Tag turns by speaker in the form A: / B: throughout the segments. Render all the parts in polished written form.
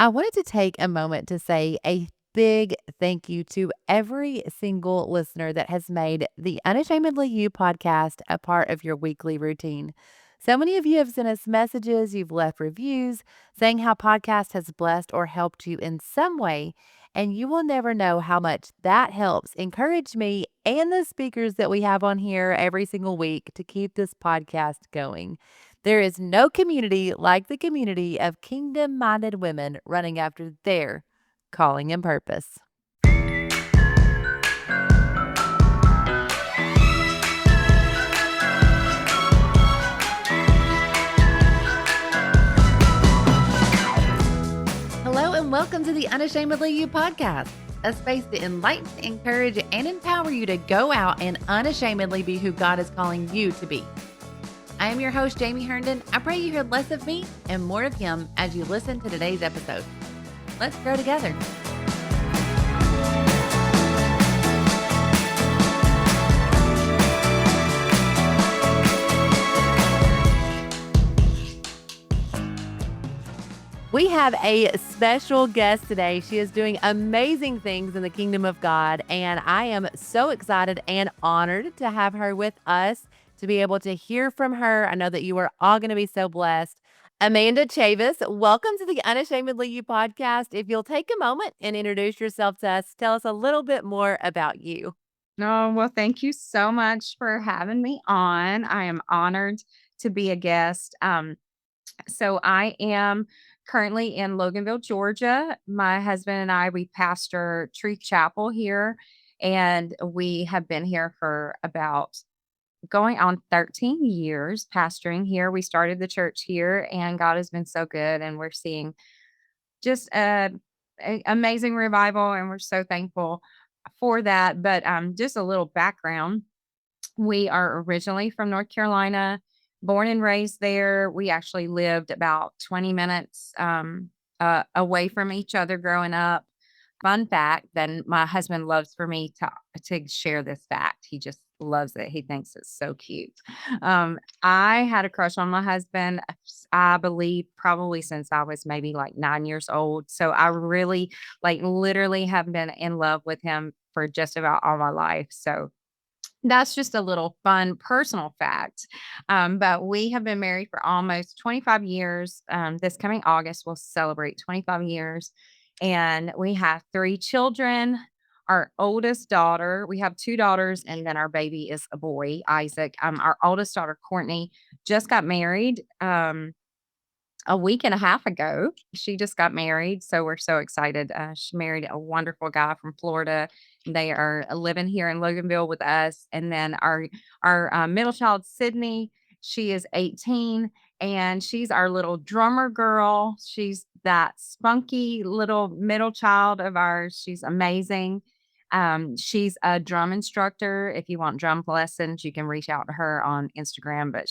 A: I wanted to take a moment to say a big thank you to every single listener that has made the Unashamedly You podcast a part of your weekly routine. So many of you have sent us messages, you've left reviews saying how podcast has blessed or helped you in some way, and you will never know how much that helps encourage me and the speakers that we have on here every single week to keep this podcast going. There is no community like the community of kingdom minded women running after their calling and purpose. Hello, and welcome to the Unashamedly You podcast, a space to enlighten, encourage, and empower you to go out and unashamedly be who God is calling you to be. I am your host, Jamie Herndon. I pray you hear less of me and more of Him as you listen to today's episode. Let's grow together. We have a special guest today. She is doing amazing things in the kingdom of God, and I am so excited and honored to have her with us to be able to hear from her. I know that you are all going to be so blessed. Amanda Chavis, welcome to the Unashamedly You podcast. If you'll take a moment and introduce yourself to us, tell us a little bit more about you.
B: Oh, well, thank you so much for having me on. I am honored to be a guest. So I am currently in Loganville, Georgia. My husband and I, we pastor Truth Chapel here, and we have been here for about going on 13 years pastoring here. We started the church here, and God has been so good, and we're seeing just amazing revival, and we're so thankful for that. But just a little background. We are originally from North Carolina, born and raised there. We actually lived about 20 minutes away from each other growing up. Fun fact, then my husband loves for me to share this fact. He just loves it. He thinks it's so cute. I had a crush on my husband, I believe, probably since I was maybe like 9 years old. So I really, like, literally have been in love with him for just about all my life. So that's just a little fun personal fact. But we have been married for almost 25 years. This coming August, we'll celebrate 25 years. And we have three children. Our oldest daughter, we have two daughters, and then our baby is a boy, Isaac. Our oldest daughter, Courtney, just got married. A week and a half ago. She just got married, so we're so excited. She married a wonderful guy from Florida. They are living here in Loganville with us, and then our middle child, Sydney, she is 18, and she's our little drummer girl. She's that spunky little middle child of ours. She's amazing. She's a drum instructor. If you want drum lessons, you can reach out to her on Instagram. But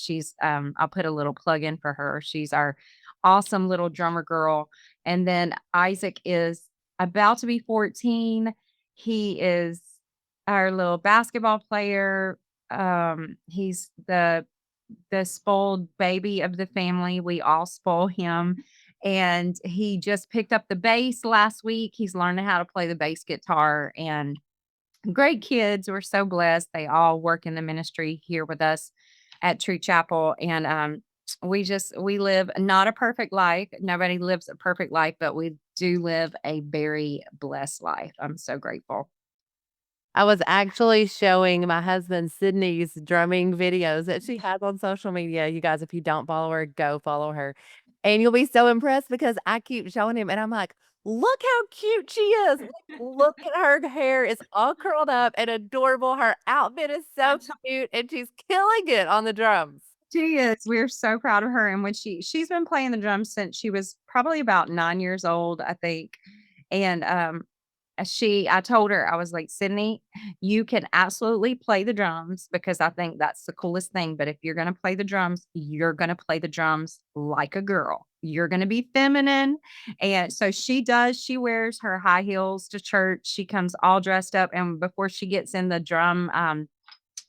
B: I'll put a little plug in for her. She's our awesome little drummer girl. And then Isaac is about to be 14. He is our little basketball player. He's the spoiled baby of the family. We all spoil him. And he just picked up the bass last week. He's learning how to play the bass guitar, and great kids. We're so blessed. They all work in the ministry here with us at True Chapel. And we live not a perfect life. Nobody lives a perfect life, but we do live a very blessed life. I'm so grateful.
A: I was actually showing my husband Sydney's drumming videos that she has on social media. You guys, if you don't follow her, go follow her. And you'll be so impressed because I keep showing him and I'm like, look how cute she is. Like, look at her hair. It's all curled up and adorable. Her outfit is so cute and she's killing it on the drums.
B: She is. We're so proud of her. And when she's been playing the drums since she was probably about 9 years old, I think. And I told her, I was like, Sydney, you can absolutely play the drums because I think that's the coolest thing. But if you're going to play the drums, you're going to play the drums like a girl. You're going to be feminine. And so she does. She wears her high heels to church. She comes all dressed up. And before she gets in the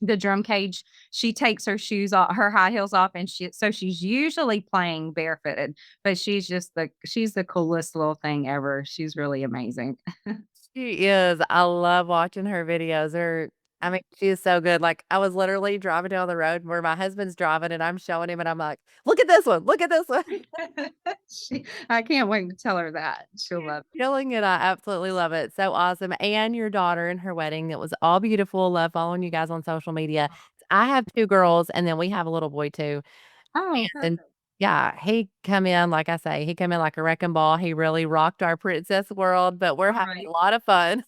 B: the drum cage, she takes her shoes off, her high heels off, and she's usually playing barefooted, but she's the coolest little thing ever. She's really amazing.
A: She is. I love watching her videos. I mean, she is so good. Like, I was literally driving down the road where my husband's driving, and I'm showing him, and I'm like, "Look at this one. Look at this one."
B: I can't wait to tell her that. She'll
A: She's
B: love it.
A: killing it. I absolutely love it. So awesome. And your daughter and her wedding. It was all beautiful. Love following you guys on social media. I have 2 girls, and then we have a little boy too.
B: Oh,
A: And
B: perfect.
A: yeah, he come in, like I say, he come in like a wrecking ball. He really rocked our princess world, but we're
B: All
A: having a
B: right.
A: lot of fun.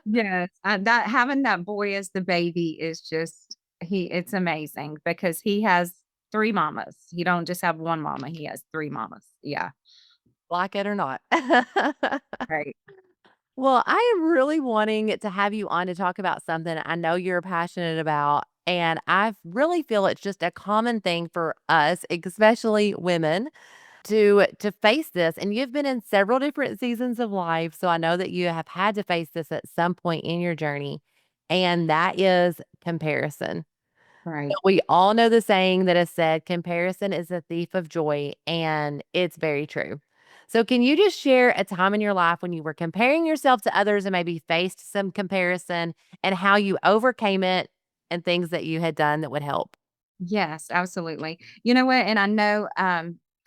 B: Yes, that having that boy as the baby is just it's amazing because he has 3 mamas. He don't just have 1 mama, he has 3 mamas. Yeah,
A: Like it or not.
B: right.
A: Well, I am really wanting to have you on to talk about something I know you're passionate about, and I really feel it's just a common thing for us, especially women, to face this. And you've been in several different seasons of life, so I know that you have had to face this at some point in your journey, and that is comparison.
B: Right.
A: We all know the saying that is said, comparison is a thief of joy, and it's very true. So, can you just share a time in your life when you were comparing yourself to others and maybe faced some comparison and how you overcame it and things that you had done that would help?
B: Yes, absolutely. You know what? And I know,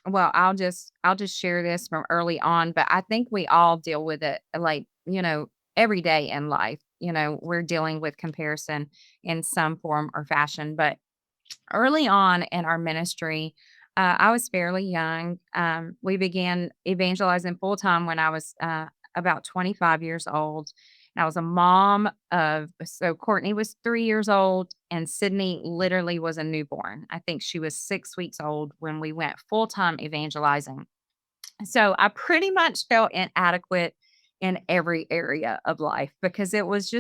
B: well, I'll just share this from early on, but I think we all deal with it like, every day in life. We're dealing with comparison in some form or fashion. But early on in our ministry, I was fairly young. We began evangelizing full time when I was about 25 years old. And I was a mom of, so Courtney was 3 years old, and Sydney literally was a newborn. I think she was 6 weeks old when we went full time evangelizing. So I pretty much felt inadequate in every area of life because it was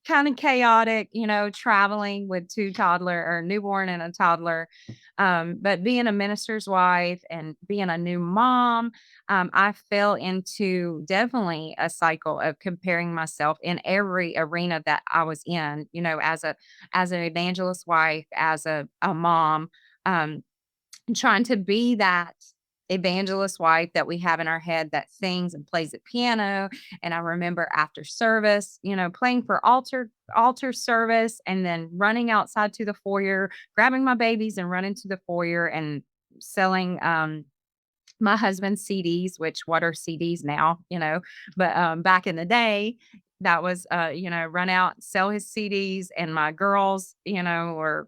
B: kind of chaotic, traveling with two toddler or newborn and a toddler. But being a minister's wife and being a new mom, I fell into definitely a cycle of comparing myself in every arena that I was in, as an evangelist wife, as a mom. Um, trying to be that evangelist wife that we have in our head that sings and plays the piano. And I remember after service, playing for altar service and then running outside to the foyer, grabbing my babies and running to the foyer and selling my husband's CDs, which what are CDs now, but back in the day, that was run out, sell his CDs, and my girls, or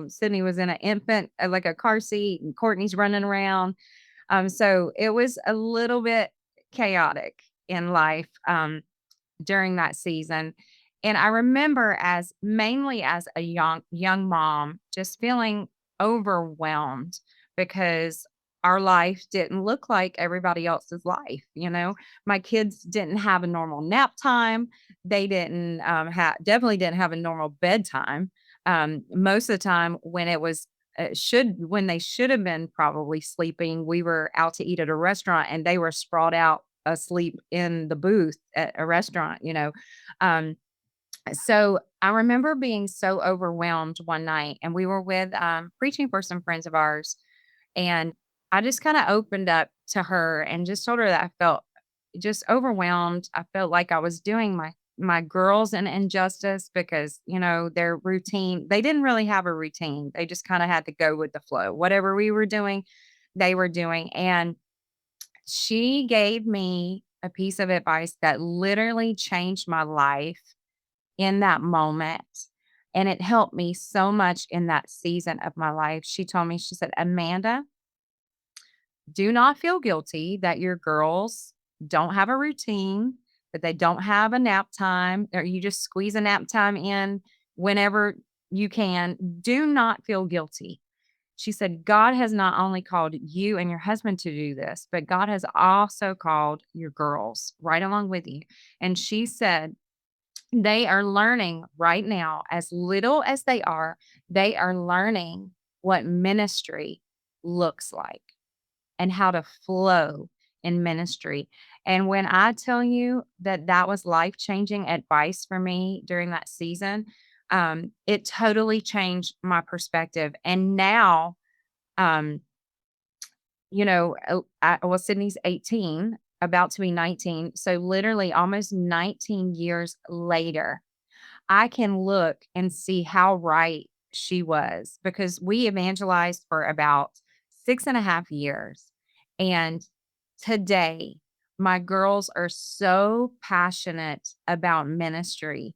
B: Sydney was in an infant, like a car seat, and Courtney's running around. So it was a little bit chaotic in life. During that season. And I remember as mainly as a young mom, just feeling overwhelmed because our life didn't look like everybody else's life. My kids didn't have a normal nap time. They didn't definitely didn't have a normal bedtime. Most of the time when it was should when they should have been probably sleeping, we were out to eat at a restaurant and they were sprawled out asleep in the booth at a restaurant. Um, so I remember being so overwhelmed one night, and we were with preaching for some friends of ours, and I just kind of opened up to her and just told her that I felt just overwhelmed. I felt like I was doing my girls an injustice because their routine, they didn't really have a routine, they just kind of had to go with the flow, whatever we were doing they were doing. And she gave me a piece of advice that literally changed my life in that moment, and it helped me so much in that season of my life. She told me, she said, "Amanda, do not feel guilty that your girls don't have a routine, that they don't have a nap time, or you just squeeze a nap time in whenever you can. Do not feel guilty." She said, "God has not only called you and your husband to do this, but God has also called your girls right along with you." And she said, they are learning right now, as little as they are learning what ministry looks like and how to flow in ministry. And when I tell you that that was life changing advice for me during that season, It totally changed my perspective. And now, um, well, Sydney's 18, about to be 19. So literally almost 19 years later, I can look and see how right she was because we evangelized for about 6.5 years. And today, my girls are so passionate about ministry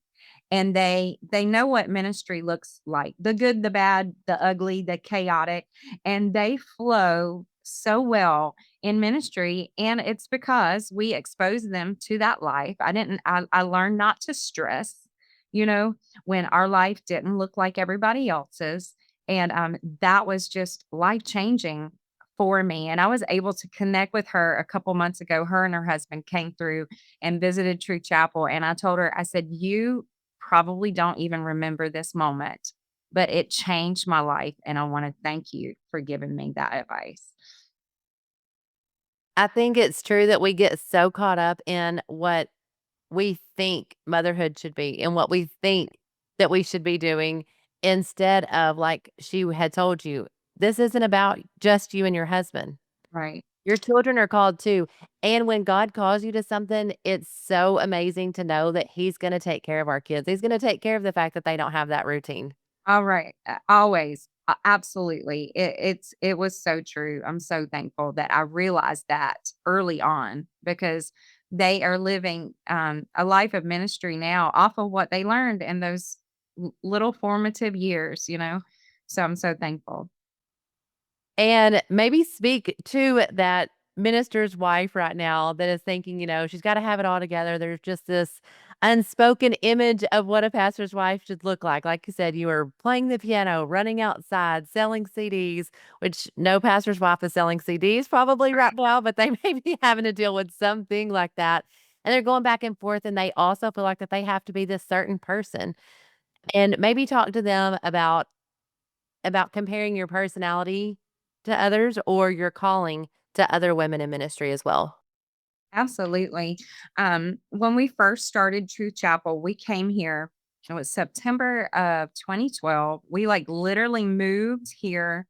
B: and they know what ministry looks like, the good, the bad, the ugly, the chaotic, and they flow so well in ministry. And it's because we expose them to that life. I learned not to stress, you know, when our life didn't look like everybody else's. And that was just life changing for me. And I was able to connect with her a couple months ago. Her and her husband came through and visited True Chapel. And I told her, I said, "You probably don't even remember this moment, but it changed my life. And I want to thank you for giving me that advice."
A: I think it's true that we get so caught up in what we think motherhood should be and what we think that we should be doing instead of, like she had told you, this isn't about just you and your husband.
B: Right.
A: Your children are called too. And when God calls you to something, it's so amazing to know that He's going to take care of our kids. He's going to take care of the fact that they don't have that routine.
B: All right. Always. Absolutely. It was so true. I'm so thankful that I realized that early on because they are living a life of ministry now off of what they learned in those little formative years. So I'm so thankful.
A: And maybe speak to that minister's wife right now that is thinking, she's got to have it all together. There's just this unspoken image of what a pastor's wife should look like. Like you said, you were playing the piano, running outside, selling CDs, which no pastor's wife is selling CDs probably right now, but they may be having to deal with something like that. And they're going back and forth, and they also feel like that they have to be this certain person. And maybe talk to them about comparing your personality to others or your calling to other women in ministry as well.
B: Absolutely. When we first started True Chapel, we came here. It was September of 2012. We like literally moved here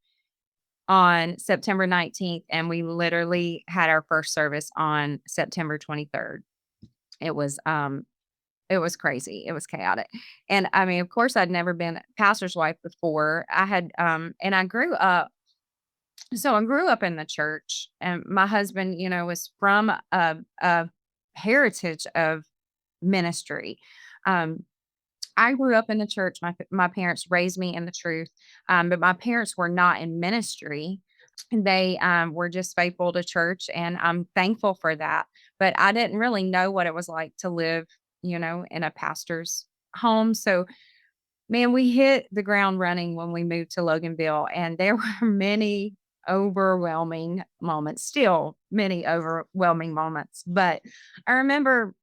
B: on September 19th, and we literally had our first service on September 23rd. It was it was crazy. It was chaotic. And I mean, of course, I'd never been a pastor's wife before. I had and I grew up so I grew up in the church, and my husband, was from a heritage of ministry. Um, I grew up in the church. My parents raised me in the truth, but my parents were not in ministry. They were just faithful to church, and I'm thankful for that. But I didn't really know what it was like to live, in a pastor's home. So man, we hit the ground running when we moved to Loganville, and there were many overwhelming moments, still many overwhelming moments. But I remember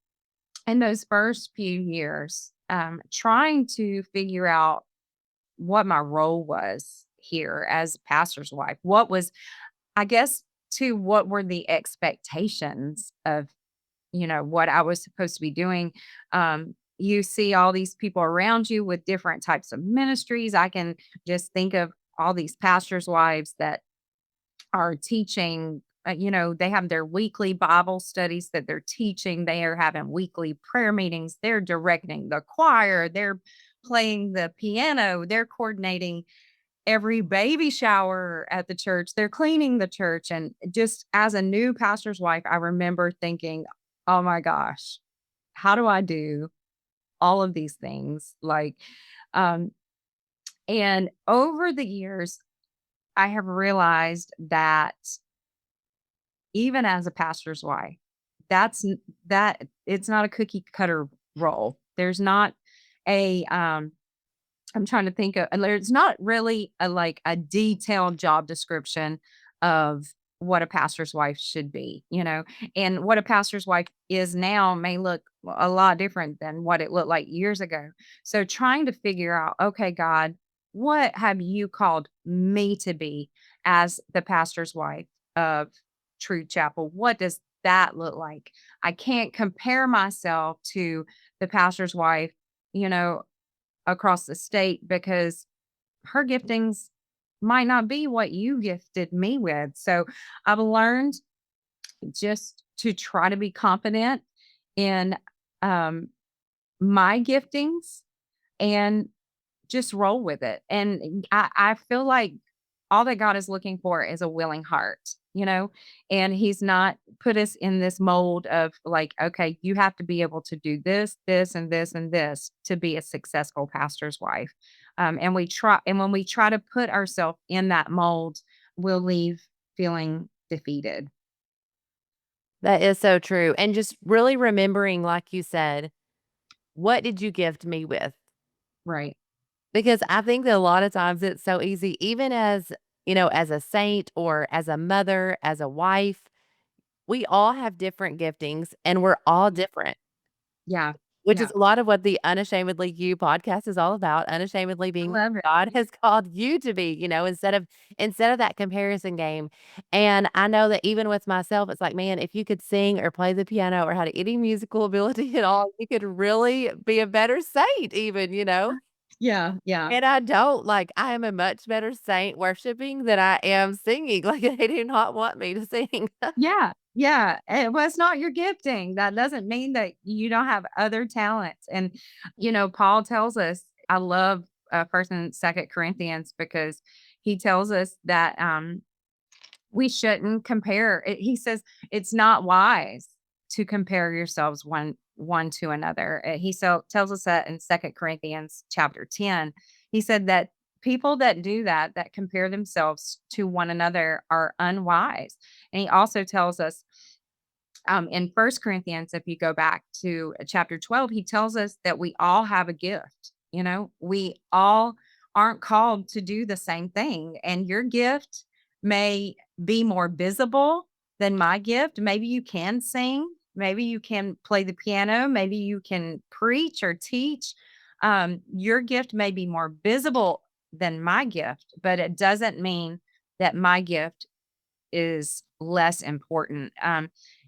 B: in those first few years, trying to figure out what my role was here as pastor's wife. What was, I guess, what were the expectations of what I was supposed to be doing. You see all these people around you with different types of ministries. I can just think of all these pastors' wives that are teaching. They have their weekly Bible studies that they're teaching. They are having weekly prayer meetings. They're directing the choir. They're playing the piano. They're coordinating every baby shower at the church. They're cleaning the church. And just as a new pastor's wife, I remember thinking, oh my gosh, how do I do all of these things? Um, and over the years, I have realized that even as a pastor's wife, that it's not a cookie cutter role. There's not a I'm trying to think of, and there's not really a detailed job description of what a pastor's wife should be. And what a pastor's wife is now may look a lot different than what it looked like years ago. So trying to figure out, okay, God, what have you called me to be as the pastor's wife of True Chapel? What does that look like? I can't compare myself to the pastor's wife, you know, across the state because her giftings might not be what you gifted me with. So I've learned just to try to be confident in um, my giftings and just roll with it. And I feel like all that God is looking for is a willing heart, and He's not put us in this mold of like, okay, you have to be able to do this, this, and this, and this to be a successful pastor's wife. And when we try to put ourselves in that mold, we'll leave feeling defeated.
A: That is so true, and just really remembering, like you said, what did you gift me with?
B: Right.
A: Because I think that a lot of times it's so easy, even as, as a saint or as a mother, as a wife, we all have different giftings and we're all different,
B: Yeah.
A: which is
B: Yeah.
A: a lot of what the Unashamedly You podcast is all about, unashamedly
B: I
A: being who
B: love it.
A: God has called you to be, instead of that comparison game. And I know that even with myself, it's like, man, if you could sing or play the piano or had any musical ability at all, you could really be a better saint even.
B: Yeah. Yeah.
A: And I don't, like, I am a much better saint worshiping than I am singing, like, they do not want me to sing.
B: Yeah, yeah, well, it's not your gifting. That doesn't mean that you don't have other talents, and, Paul tells us I love, 1st and 2nd Corinthians because he tells us that, we shouldn't compare it he says, "It's not wise to compare yourselves one to another." Tells us that in 2nd Corinthians chapter 10. He said that people that do that, that compare themselves to one another are unwise. And he also tells us in 1st Corinthians, if you go back to chapter 12, he tells us that we all have a gift. We all aren't called to do the same thing. And your gift may be more visible than my gift. Maybe you can sing, maybe you can play the piano, maybe you can preach or teach. Your gift may be more visible than my gift, but it doesn't mean that my gift is less important.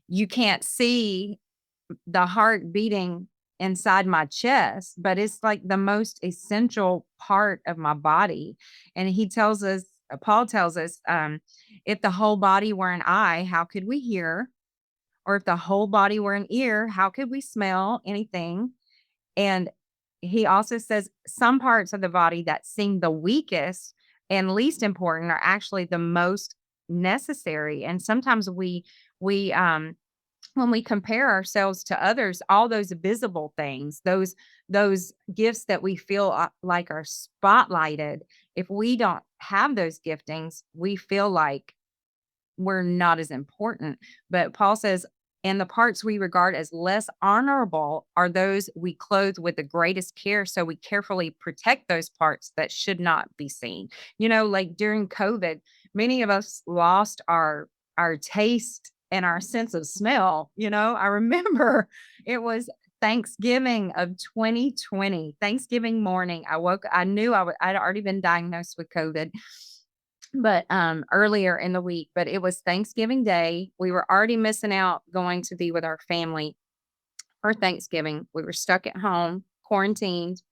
B: You can't see the heart beating inside my chest, but it's like the most essential part of my body. And Paul tells us, if the whole body were an eye, how could we hear? Or if the whole body were an ear, how could we smell anything? And he also says some parts of the body that seem the weakest and least important are actually the most necessary. And sometimes we when we compare ourselves to others, all those visible things, those gifts that we feel like are spotlighted, if we don't have those giftings, we feel like we're not as important. But Paul says, and the parts we regard as less honorable are those we clothe with the greatest care. So we carefully protect those parts that should not be seen. Like during COVID, many of us lost our taste and our sense of smell. I remember it was Thanksgiving of 2020, Thanksgiving morning. I knew I'd already been diagnosed with COVID but earlier in the week, but it was Thanksgiving Day. We were already missing out going to be with our family for Thanksgiving. We were stuck at home, quarantined,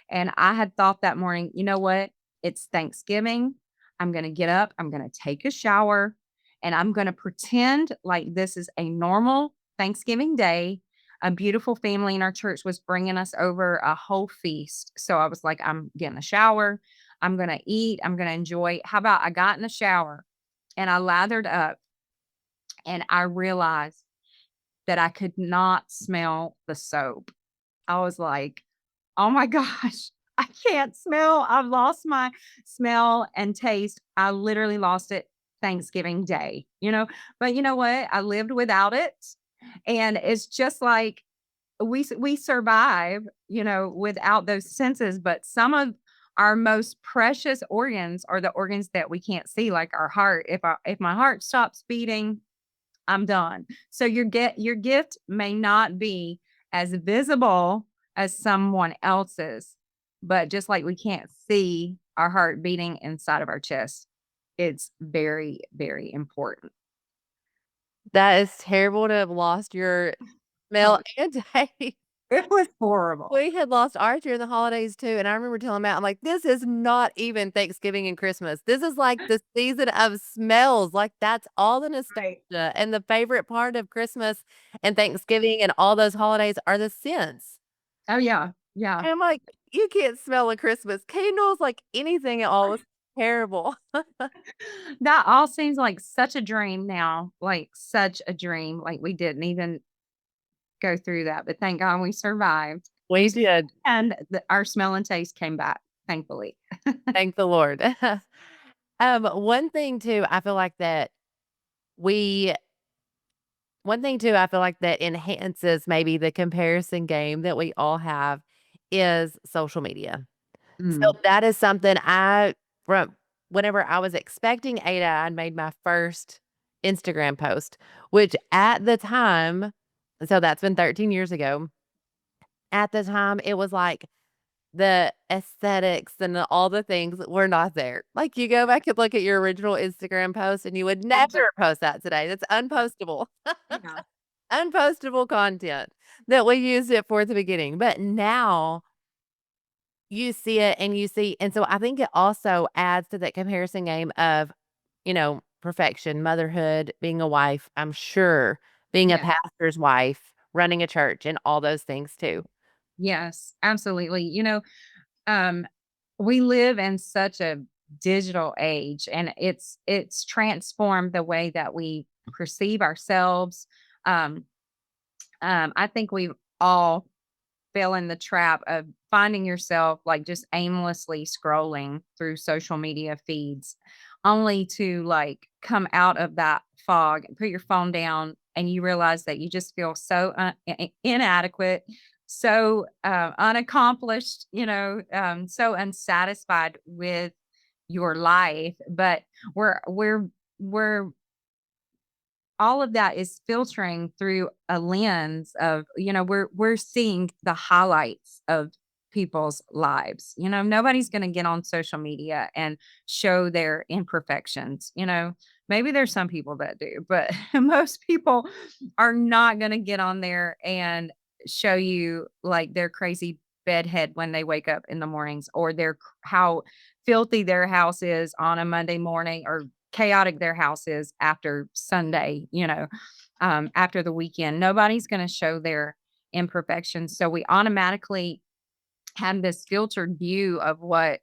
B: and I had thought that morning, you know what? It's Thanksgiving. I'm going to get up, I'm going to take a shower, and I'm going to pretend like this is a normal Thanksgiving day. A beautiful family in our church was bringing us over a whole feast. So I was like, I'm getting a shower. I'm going to eat. I'm going to enjoy. How about I got in the shower and I lathered up and I realized that I could not smell the soap. I was like, "Oh my gosh, I can't smell. I've lost my smell and taste." I literally lost it Thanksgiving Day. But you know what? I lived without it, and it's just like we survive, without those senses, but some of our most precious organs are the organs that we can't see, like our heart. If my heart stops beating, I'm done. So your gift may not be as visible as someone else's, but just like we can't see our heart beating inside of our chest, it's very, very important.
A: That is terrible to have lost your
B: Oh,
A: smell and taste.
B: It was horrible.
A: We had lost ours during the holidays too, and I remember telling Matt, I'm like, "This is not even Thanksgiving and Christmas. This is like the season of smells, like, that's all the
B: Right.
A: nostalgia, and the favorite part of Christmas and Thanksgiving and all those holidays are the scents."
B: Oh, yeah. Yeah.
A: And I'm like, "You can't smell a Christmas candles, like, anything at all." It was terrible.
B: That all seems like such a dream now, like, such a dream, like, we didn't even go through that, but thank God we survived. We
A: We
B: s
A: did,
B: and our smell and taste came back, thankfully.
A: thank the Lord. One thing too, I feel like that we one thing too, I feel like that enhances maybe the comparison game that we all have is social media. So
B: Mm,
A: that is something from whenever I was expecting Ada, I made my first Instagram post, which at the time, so that's been 13 years ago. At the time, it was like the aesthetics and all the things were not there. Like you go back and look at your original Instagram post and you would
B: absolutely.
A: never post that today. That's unpostable.
B: Yeah.
A: Unpostable content that we used it for at the beginning. But now you see it and you see and so I think it also adds to that comparison game of, perfection, motherhood, being a wife, I'm sure, being a
B: Yeah.
A: pastor's wife, running a church, and all those things too.
B: Yes, absolutely. Um, we live in such a digital age, and it's transformed the way that we perceive ourselves. Um, I think we've all fell in the trap of finding yourself like just aimlessly scrolling through social media feeds, only to like come out of that fog and put your phone down, and you realize that you just feel so inadequate, so unaccomplished, so unsatisfied with your life. But we're all of that is filtering through a lens of, we're seeing the highlights of people's lives. Nobody's going to get on social media and show their imperfections. Maybe there's some people that do, but most people are not going to get on there and show you like their crazy bedhead when they wake up in the mornings, or how filthy their house is on a Monday morning, or chaotic their house is after Sunday, after the weekend. Nobody's going to show their imperfections. So we automatically have this filtered view of what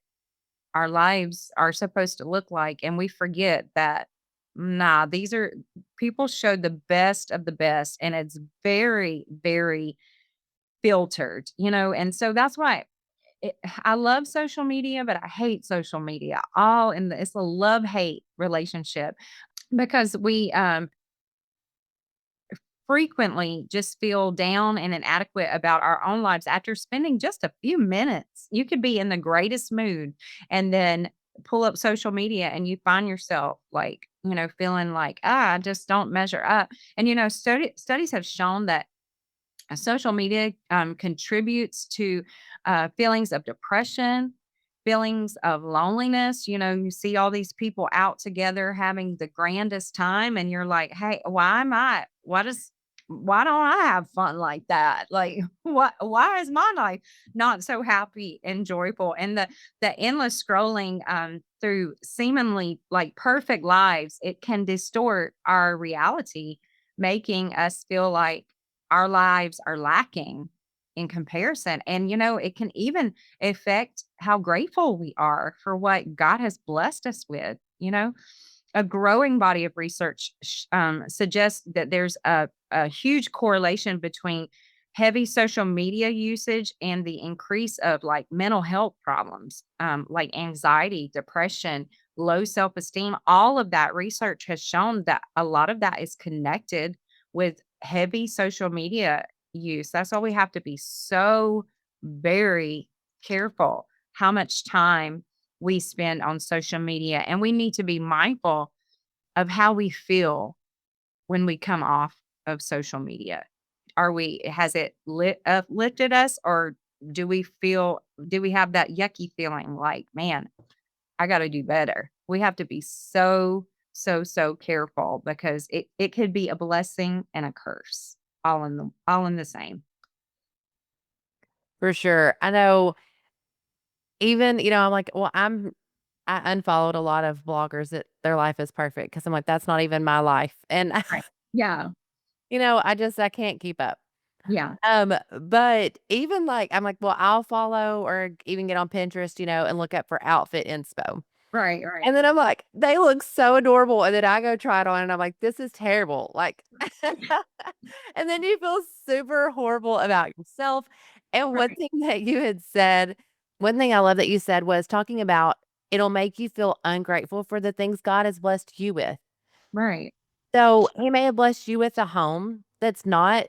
B: our lives are supposed to look like. And we forget that, nah, these are people show the best of the best. And it's very, very filtered, and so that's why I love social media, but I hate social media. It's a love hate relationship, because we frequently just feel down and inadequate about our own lives after spending just a few minutes. You could be in the greatest mood and then pull up social media and you find yourself like, feeling like, I just don't measure up. And, studies have shown that social media contributes to feelings of depression, feelings of loneliness. You see all these people out together having the grandest time, and you're like, hey, why am I? Why don't I have fun like that? Like, why is my life not so happy and joyful? And the endless scrolling through seemingly like perfect lives, it can distort our reality, making us feel like our lives are lacking in comparison. And, it can even affect how grateful we are for what God has blessed us with. A growing body of research suggests that there's a huge correlation between heavy social media usage and the increase of like mental health problems, like anxiety, depression, low self esteem. All of that research has shown that a lot of that is connected with heavy social media use. That's why we have to be so very careful how much time we spend on social media. And we need to be mindful of how we feel when we come off of social media. Has it uplifted us, or do we have that yucky feeling like, man, I got to do better? We have to be so, so, so careful, because it could be a blessing and a curse all in the same.
A: For sure. I know even, I'm like, well, I unfollowed a lot of bloggers that their life is perfect because I'm like, that's not even my life. And
B: Right. Yeah.
A: I can't keep up.
B: Yeah.
A: But even like, I'm like, well, I'll follow or even get on Pinterest, and look up for outfit inspo.
B: Right, right.
A: And then I'm like, they look so adorable. And then I go try it on and I'm like, this is terrible. Like, and then you feel super horrible about yourself. And one
B: Right,
A: thing that you had said, one thing I love that you said was talking about it'll make you feel ungrateful for the things God has blessed you with.
B: right.
A: So he may have blessed you with a home that's not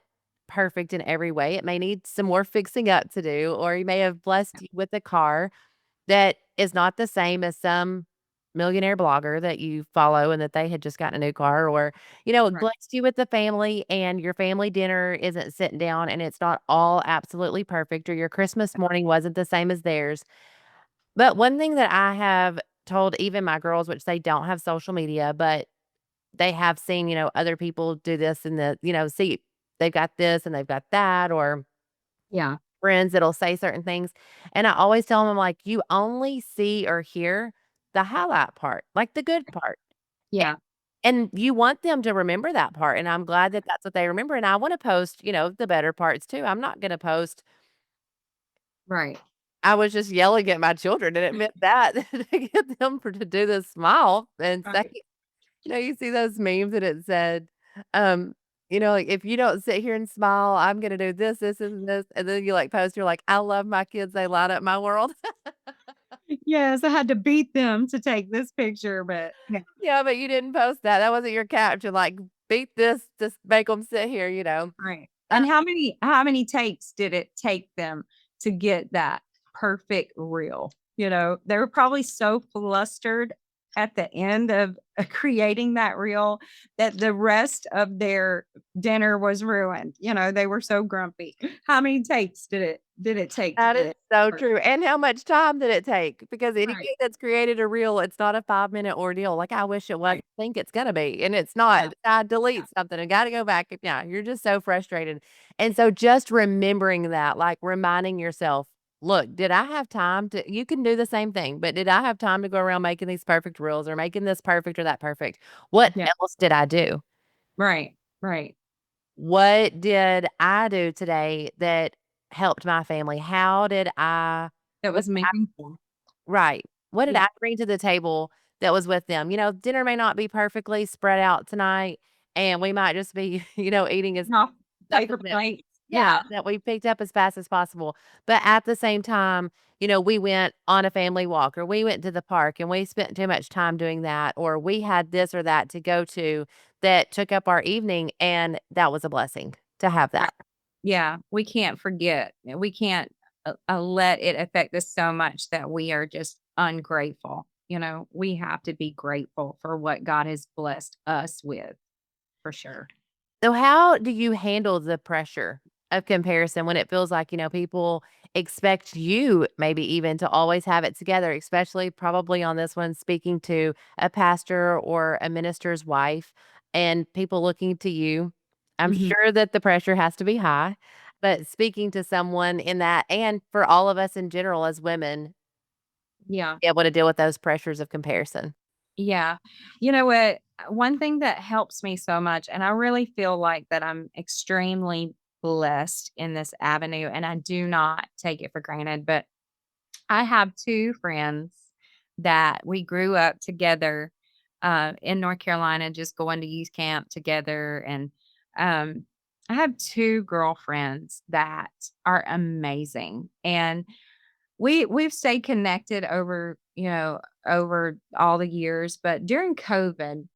A: perfect in every way. It may need some more fixing up to do, or he may have blessed you with a car that is not the same as some millionaire blogger that you follow and that they had just gotten a new car, or, it
B: Right.
A: blessed you with the family and your family dinner isn't sitting down and it's not all absolutely perfect, or your Christmas morning wasn't the same as theirs. But one thing that I have told even my girls, which they don't have social media, but they have seen, other people do this and see they've got this and they've got that, or
B: Yeah.
A: friends that'll say certain things. And I always tell them, I'm like, you only see or hear the highlight part, like the good part. A-
B: Yeah.
A: And you want them to remember that part. And I'm glad that that's what they remember. And I want to post, the better parts too. I'm not going to post,
B: Right.
A: I was just yelling at my children and it meant that to get them to do the smile and say,
B: Right.
A: you see those memes and it said, um, like, if you don't sit here and smile, I'm gonna do this, this, and this. And then you like post, you're like, I love my kids. They light up my world.
B: Yes, I had to beat them to take this picture, but yeah.
A: Yeah, but you didn't post that. That wasn't your caption. Like, beat this, just make them sit here.
B: Right.
A: Uh,
B: And how many takes did it take them to get that perfect reel? They were probably so flustered at the end of creating that reel that the rest of their dinner was ruined. They were so grumpy. How many takes did it take to
A: That
B: get
A: is
B: it
A: so
B: perfect?
A: true, and how much time did it take? Because
B: Right.
A: anything that's created a reel, it's not a 5-minute ordeal, like, I wish it was, I
B: Right.
A: think it's gonna be, and it's
B: Yeah.
A: not. I
B: Yeah.
A: delete something and gotta go back, yeah, you're just so frustrated, and so just remembering that, like, reminding yourself, "Look, did I have time to" you can do the same thing, but did I have time to go around making these perfect reels or making this perfect or that perfect? What
B: Yeah.
A: else did I do?
B: Right. Right.
A: What did I do today that helped my family?
B: That
A: What
B: was meaningful.
A: Right. What did
B: Yeah.
A: I bring to the table that was with them? Dinner may not be perfectly spread out tonight, and we might just be, eating as
B: Off
A: something
B: paper
A: that
B: plates.
A: yeah,
B: Yeah.
A: that we picked up as fast as possible. But at the same time, we went on a family walk or we went to the park and we spent too much time doing that, or we had this or that to go to that took up our evening, and that was a blessing to have
B: Right.
A: that.
B: Yeah, we can't forget. We can't, let it affect us so much that we are just ungrateful. We have to be grateful for what God has blessed us with, for sure.
A: So how do you handle the pressure of comparison when it feels like, people expect you maybe even to always have it together, especially probably on this one, speaking to a pastor or a minister's wife and people looking to you? I'm
B: Mhm.
A: sure that the pressure has to be high, but speaking to someone in that, and for all of us in general as women,
B: Yeah.
A: be able to deal with those pressures of comparison.
B: Yeah. You know what? One thing that helps me so much, and I really feel like that I'm extremely blessed in this avenue, and I do not take it for granted, but I have 2 friends that we grew up together, in North Carolina, just going to youth camp together, and, um, I have 2 girlfriends that are amazing, and we've stayed connected over all the years, but during COVID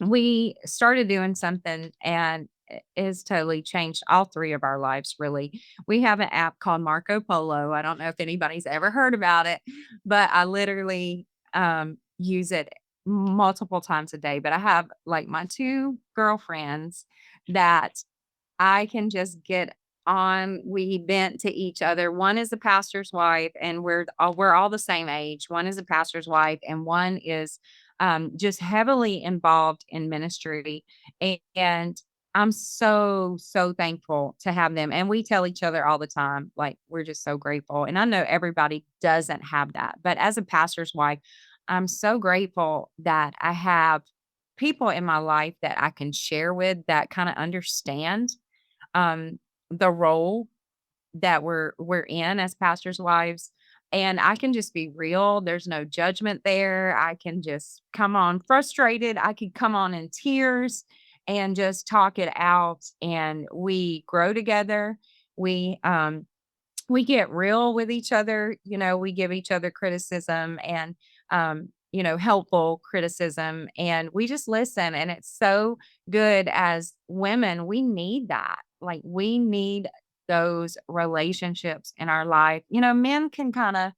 B: we started doing something and it has totally changed all 3 of our lives, really. We have an app called Marco Polo. I don't know if anybody's ever heard about it, but I literally, use it multiple times a day. But I have, like, my 2 girlfriends that I can just get on. We vent to each other. One is a pastor's wife, and we're all the same age. One is a pastor's wife, and one is just heavily involved in ministry. And I'm so, so thankful to have them, and we tell each other all the time, like, we're just so grateful, and I know everybody doesn't have that, but as a pastor's wife, I'm so grateful that I have people in my life that I can share with that kinda understand, um, the role that we're in as pastors' wives, and I can just be real. There's no judgment there. I can just come on frustrated. I could come on in tears and just talk it out, and we grow together. We, um we get real with each other, we give each other criticism and, helpful criticism, and we just listen, and it's so good as women, we need that. Like, we need those relationships in our life. Men can kinda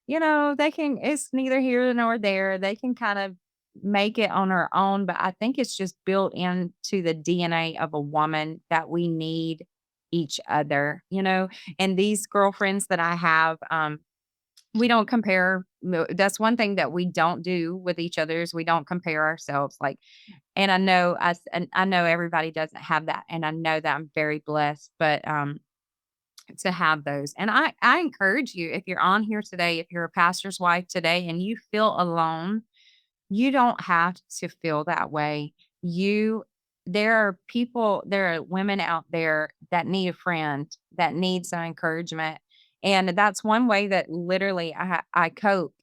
B: they can it's neither here nor there. They can kind of make it on our own, but I think it's just built into the DNA of a woman that we need each other, and these girlfriends that I have, we don't compare. That's one thing that we don't do with each other is we don't compare ourselves. Like, and I know everybody doesn't have that, and I know that I'm very blessed, but to have those. And I encourage you, if you're on here today, if you're a pastor's wife today and you feel alone, you don't have to feel that way. You there are women out there that need a friend, that need some encouragement. And that's one way that literally I cope,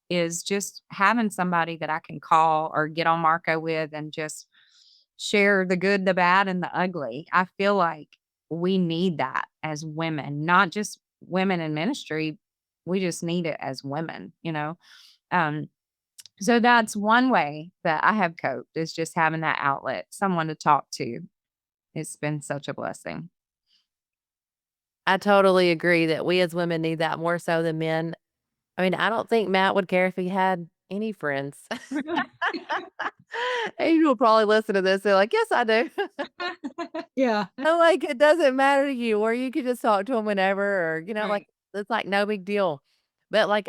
B: is just having somebody that I can call or get on Marco with and just share the good, the bad, and the ugly. I feel like we need that as women, not just women in ministry. We just need it as women. Um, so that's one way that I have coped is just having that outlet, someone to talk to. It's been such a blessing.
A: I totally agree that we as women need that more so than men. I mean, I don't think Matt would care if he had any friends.
B: Really?
A: He will probably listen to this. They're like, "Yes, I do."
B: Yeah.
A: I'm like, "It doesn't matter to you, or you could just talk to him whenever, or, like,
B: Right.
A: it's like no big deal." But, like,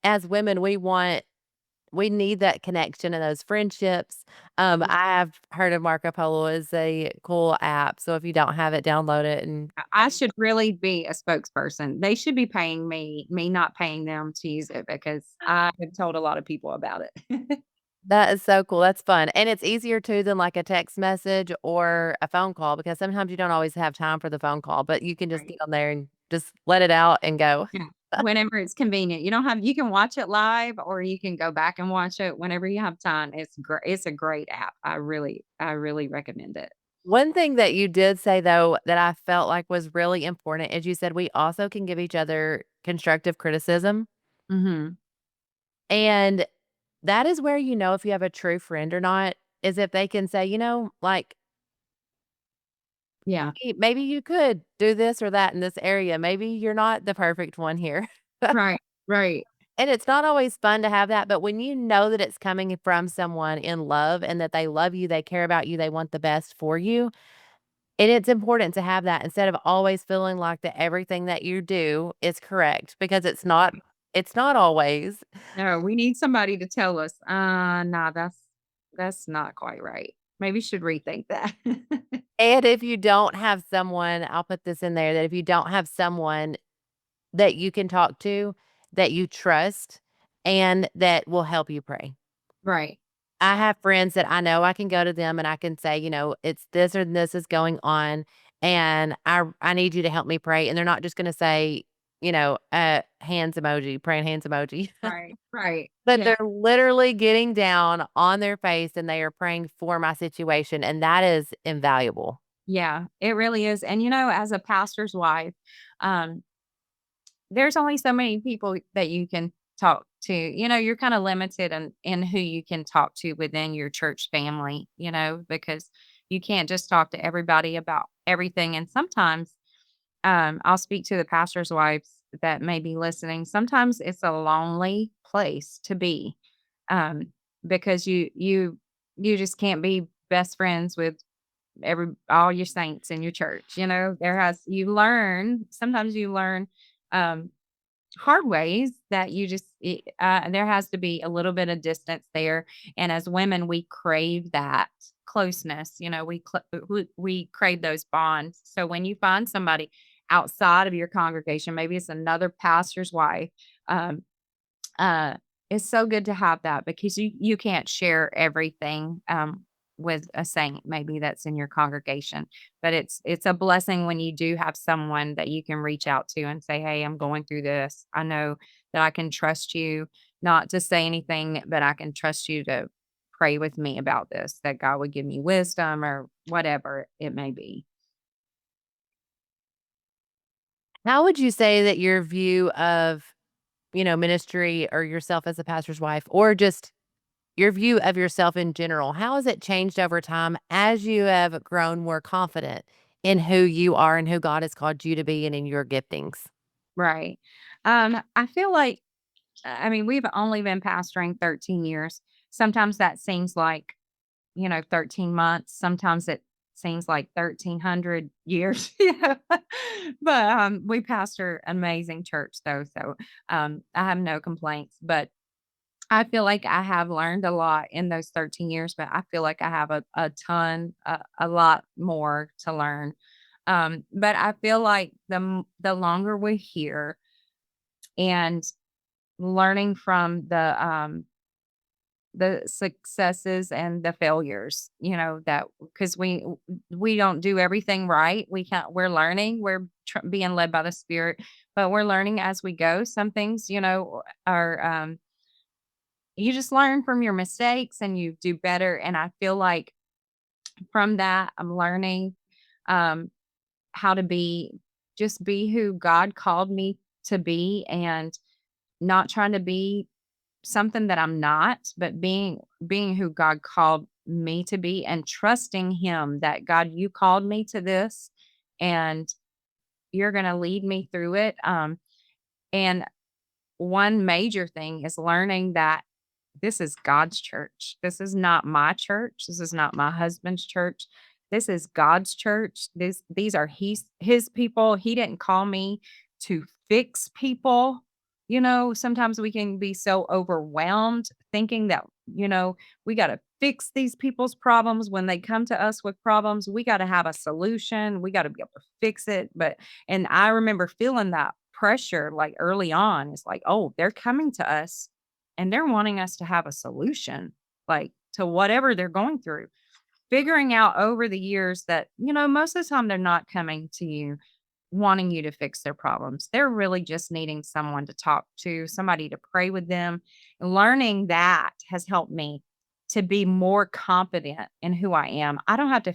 A: as women, we need that connection and those friendships. I have heard of Marco Polo as a cool app, so if you don't have it, download it, and
B: I should really be a spokesperson. They should be paying me not paying them to use it because I have told a lot of people about it.
A: that is so cool, that's fun, and it's easier too than, like, a text message or a phone call because sometimes you don't always have time for the phone call, but you can just
B: Right.
A: get on there and just let it out and go.
B: Yeah. Whenever it's convenient. You can watch it live or you can go back and watch it whenever you have time. It's a great app. I really recommend it.
A: One thing that you did say, though, that I felt like was really important is you said we also can give each other constructive criticism,
B: Mhm.
A: and that is where you know if you have a true friend or not, is if they can say, like,
B: Yeah.
A: Maybe you could do this or that in this area. Maybe you're not the perfect one here."
B: Right. Right.
A: And it's not always fun to have that, but when you know that it's coming from someone in love and that they love you, they care about you, they want the best for you, and it's important to have that instead of always feeling like that everything that you do is correct because it's not always.
B: No, we need somebody to tell us, nah, that's not quite right. Maybe should rethink that.
A: And if you don't have someone, I'll put this in there, that if you don't have someone that you can talk to, that you trust, and that will help you pray.
B: Right.
A: I have friends that I know I can go to them and I can say, "It's this or this is going on, and I need you to help me pray." And they're not just gonna say, hands emoji, praying hands emoji.
B: Right. Right.
A: But
B: Yeah.
A: they're literally getting down on their face and they are praying for my situation, and that is invaluable.
B: Yeah, it really is. And as a pastor's wife, um, there's only so many people that you can talk to. You're kind of limited in who you can talk to within your church family, because you can't just talk to everybody about everything. And sometimes I'll speak to the pastor's wives that may be listening. Sometimes it's a lonely place to be, um, because you just can't be best friends with all your saints in your church. Sometimes you learn um, hard ways that there has to be a little bit of distance there. And as women, we crave that closeness, we crave those bonds. So when you find somebody outside of your congregation, maybe it's another pastor's wife, um, uh, it's so good to have that because you can't share everything, with a saint maybe that's in your congregation, but it's a blessing when you do have someone that you can reach out to and say, "Hey, I'm going through this. I know that I can trust you, not to say anything, but I can trust you to pray with me about this, that God would give me wisdom," or whatever it may be.
A: How would you say that your view of, ministry or yourself as a pastor's wife or just your view of yourself in general, how has it changed over time as you have grown more confident in who you are and who God has called you to be and in your giftings?
B: Right. I feel like I mean, we've only been pastoring 13 years. Sometimes that seems like 13 months. Sometimes it seems like 1,300 years. Yeah. But we pastor amazing church though. So I have no complaints. But I feel like I have learned a lot in those 13 years, but I feel like I have a lot more to learn. But I feel like the longer we're here and learning from the successes and the failures, that because we don't do everything right. We're learning, being led by the Spirit, but we're learning as we go. Some things, are you just learn from your mistakes and you do better. And I feel like from that, I'm learning um, how to be who God called me to be and not trying to be something that I'm not, but being who God called me to be and trusting him that God, you called me to this and you're going to lead me through it. And one major thing is learning that this is God's church. This is not my church. This is not my husband's church. This is God's church. These are his people. He didn't call me to fix people. Sometimes we can be so overwhelmed thinking that, we got to fix these people's problems when they come to us with problems. We got to have a solution. We got to be able to fix it. And I remember feeling that pressure like early on. It's like, oh, they're coming to us and they're wanting us to have a solution, like, to whatever they're going through. Figuring out over the years that, most of the time they're not coming to you wanting you to fix their problems. They're really just needing someone to talk to, somebody to pray with them. Learning that has helped me to be more confident in who I am. I don't have to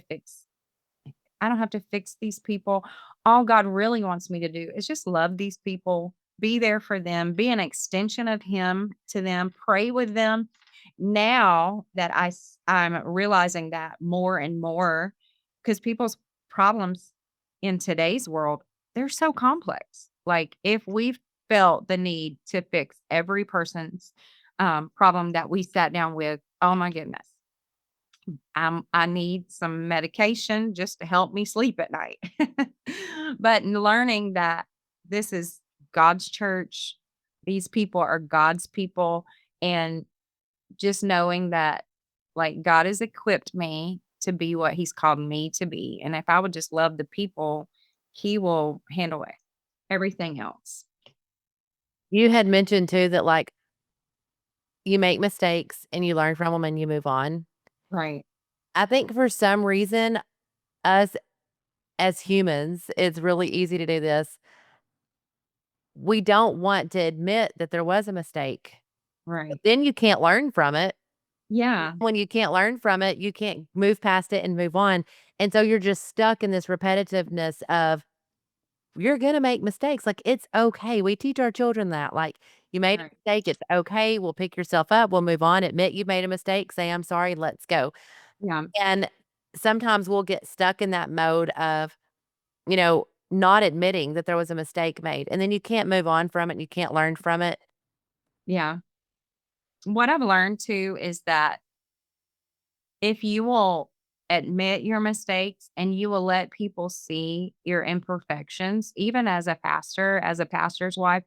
B: fix these people. All God really wants me to do is just love these people, be there for them, be an extension of Him to them, pray with them. Now that I'm realizing that more and more, because people's problems in today's world, they're so complex. Like if we've felt the need to fix every person's problem that we sat down with, oh my goodness, I need some medication just to help me sleep at night. But in learning that this is God's church, these people are God's people, and just knowing that, like, God has equipped me to be what He's called me to be. And if I would just love the people, He will handle it, everything else.
A: You had mentioned too that like you make mistakes and you learn from them and you move on.
B: Right.
A: I think for some reason, us as humans, it's really easy to do this. We don't want to admit that there was a mistake. But
B: Right.
A: then you can't learn from it.
B: Yeah.
A: When you can't learn from it, you can't move past it and move on. And so you're just stuck in this repetitiveness of you're gonna make mistakes. Like it's okay. We teach our children that. Like you made a
B: Right.
A: mistake, it's okay. We'll pick yourself up, we'll move on, admit you made a mistake, say I'm sorry, let's go.
B: Yeah.
A: And sometimes we'll get stuck in that mode of, not admitting that there was a mistake made. And then you can't move on from it and you can't learn from it.
B: Yeah. What I've learned too is that if you will admit your mistakes and you will let people see your imperfections, even as a pastor's wife,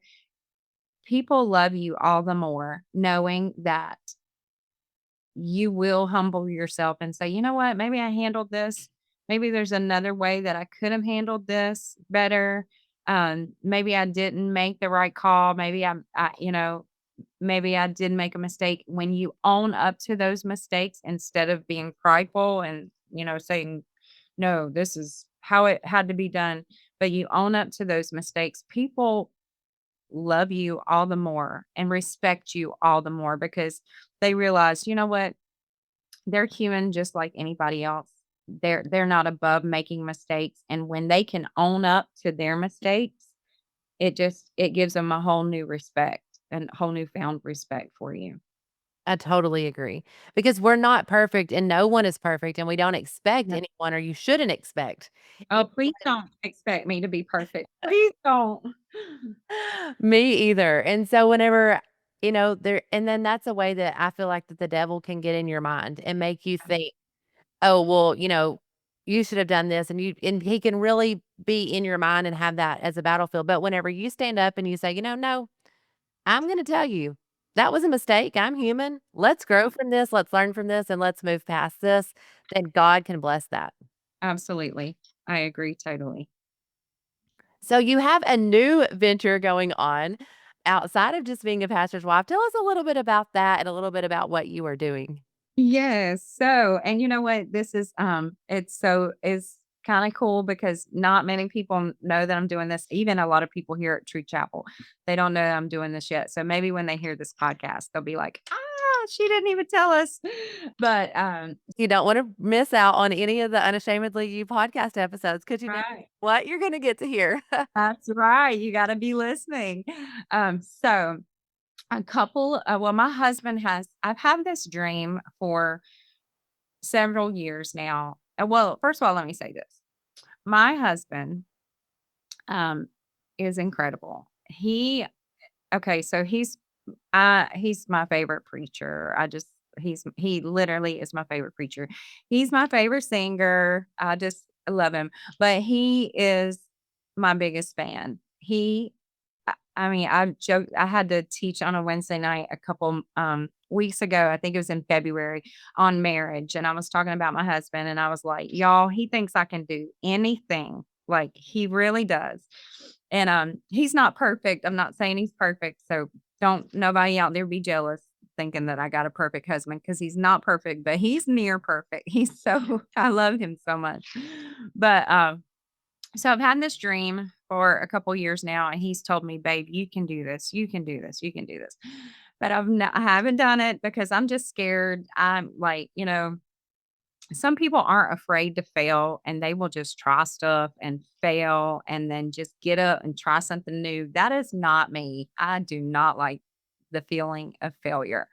B: people love you all the more knowing that you will humble yourself and say, "You know what? Maybe I handled this. Maybe there's another way that I could have handled this better. Maybe I didn't make the right call. Maybe maybe I did make a mistake." When you own up to those mistakes instead of being prideful and, saying, "No, this is how it had to be done," but you own up to those mistakes, people love you all the more and respect you all the more because they realize, you know what? They're human just like anybody else. They're not above making mistakes, and when they can own up to their mistakes, it gives them a whole new respect and whole newfound respect for you.
A: I totally agree because we're not perfect and no one is perfect and we don't expect
B: No.
A: anyone or you shouldn't expect
B: Oh, please don't expect me to be perfect. Please don't.
A: me either. And so whenever, there and then that's a way that I feel like that the devil can get in your mind and make you think, "Oh, well, you should have done this," and he can really be in your mind and have that as a battlefield. But whenever you stand up and you say, "No, I'm gonna tell you, that was a mistake. I'm human. Let's grow from this. Let's learn from this, and let's move past this," then God can bless that.
B: Absolutely. I agree totally.
A: So you have a new venture going on outside of just being a pastor's wife. Tell us a little bit about that and a little bit about what you are doing.
B: Yes. So, and you know what? It's kind of cool because not many people know that I'm doing this. Even a lot of people here at True Chapel, they don't know I'm doing this yet. So maybe when they hear this podcast, they'll be like, "Ah, she didn't even tell us." But
A: You don't wanna miss out on any of the Unashamedly You podcast episodes because you never know
B: right.
A: what you're gonna get to hear.
B: That's right. You got to be listening. So my husband I've had this dream for several years now. Well, first of all, let me say this. My husband, um, is incredible. Okay, so he's my favorite preacher. He literally is my favorite preacher. He's my favorite singer. I just love him. But he is my biggest fan. I mean, I had to teach on a Wednesday night a couple weeks ago. I think it was in February on marriage. And I was talking about my husband and I was like, y'all, he thinks I can do anything. Like he really does. And he's not perfect. I'm not saying he's perfect. So don't nobody out there be jealous thinking that I got a perfect husband because he's not perfect, but he's near perfect. He's so I love him so much. But so I've had this dream for a couple years now, and he's told me, "Babe, you can do this. You can do this. You can do this." But I haven't done it because I'm just scared. I'm like, some people aren't afraid to fail and they will just try stuff and fail and then just get up and try something new. That is not me. I do not like the feeling of failure.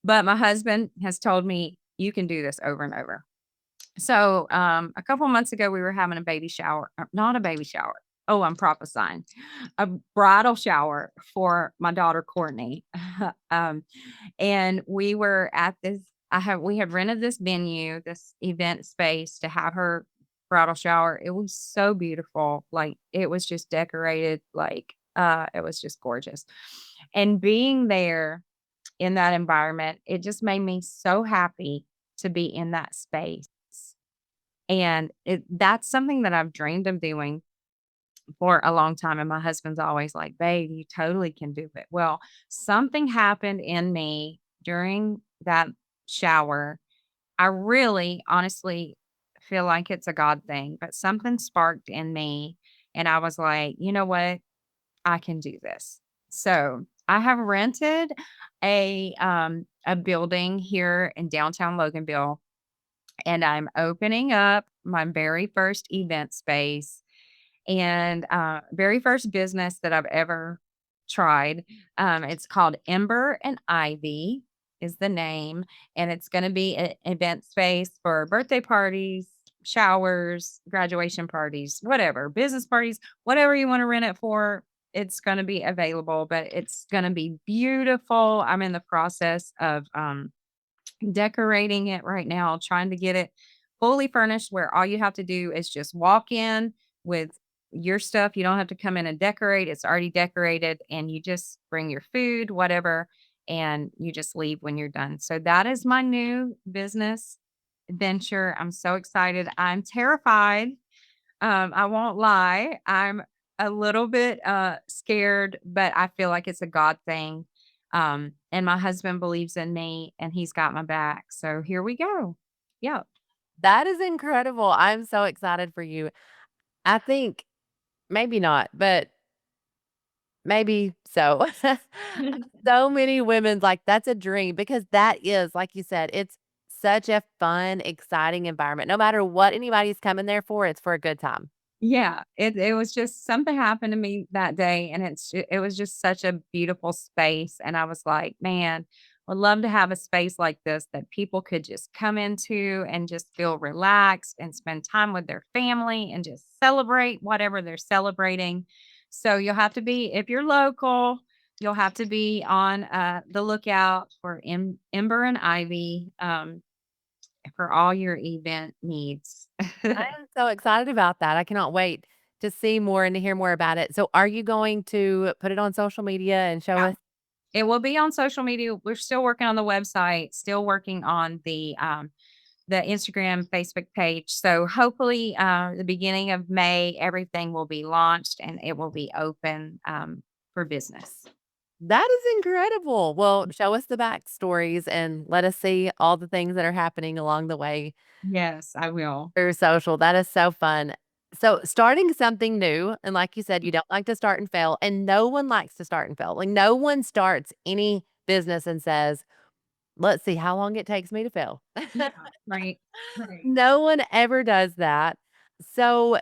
B: But my husband has told me, "You can do this over and over." So, a couple months ago, we were having a baby shower, not a baby shower. Oh, I'm prophesying a bridal shower for my daughter Courtney. um, and we were at this. We had rented this venue, this event space to have her bridal shower. It was so beautiful. Like it was just decorated. It was just gorgeous. And being there in that environment, it just made me so happy to be in that space and that's something that I've dreamed of doing for a long time, and my husband's always like, "Babe, you totally can do it." Well, something happened in me during that shower. I really honestly feel like it's a God thing, but something sparked in me, and I was like, "You know what? I can do this." So, I have rented a building here in downtown Loganville and I'm opening up my very first event space and very first business that I've ever tried. It's called Ember and Ivy is the name, and it's going to be an event space for birthday parties, showers, graduation parties, whatever, business parties, whatever you want to rent it for. It's going to be available, but it's going to be beautiful. I'm in the process of decorating it right now, trying to get it fully furnished where all you have to do is just walk in with your stuff. You don't have to come in and decorate. It's already decorated and you just bring your food, whatever, and you just leave when you're done. So that is my new business venture. I'm so excited. I'm terrified. I won't lie. I'm a little bit scared, but I feel like it's a God thing. And my husband believes in me and he's got my back. So here we go. Yeah.
A: That is incredible. I'm so excited for you. I think maybe not, but maybe so. So many women, like, that's a dream because that is, like you said, it's such a fun, exciting environment. No matter what anybody's coming there for, it's for a good time.
B: Yeah, it was just something happened to me that day, and it was just such a beautiful space, and I was like, "Man, would love to have a space like this that people could just come into and just feel relaxed and spend time with their family and just celebrate whatever they're celebrating." So you'll have to be if you're local, you'll have to be on, the lookout for Ember and Ivy, for all your event needs.
A: I am so excited about that. I cannot wait to see more and to hear more about it. So, are you going to put it on social media and show us?
B: It will be on social media. We're still working on the website, still working on the Instagram, Facebook page. So hopefully, the beginning of May, everything will be launched and it will be open for business.
A: That is incredible. Well, show us the backstories and let us see all the things that are happening along the way
B: Yes, I will.
A: through social. That is so fun. So, starting something new, and like you said, you don't like to start and fail, and no one likes to start and fail. Like, no one starts any business and says, let's see how long it takes me to fail.
B: Yeah, right, right.
A: No one ever does that. So,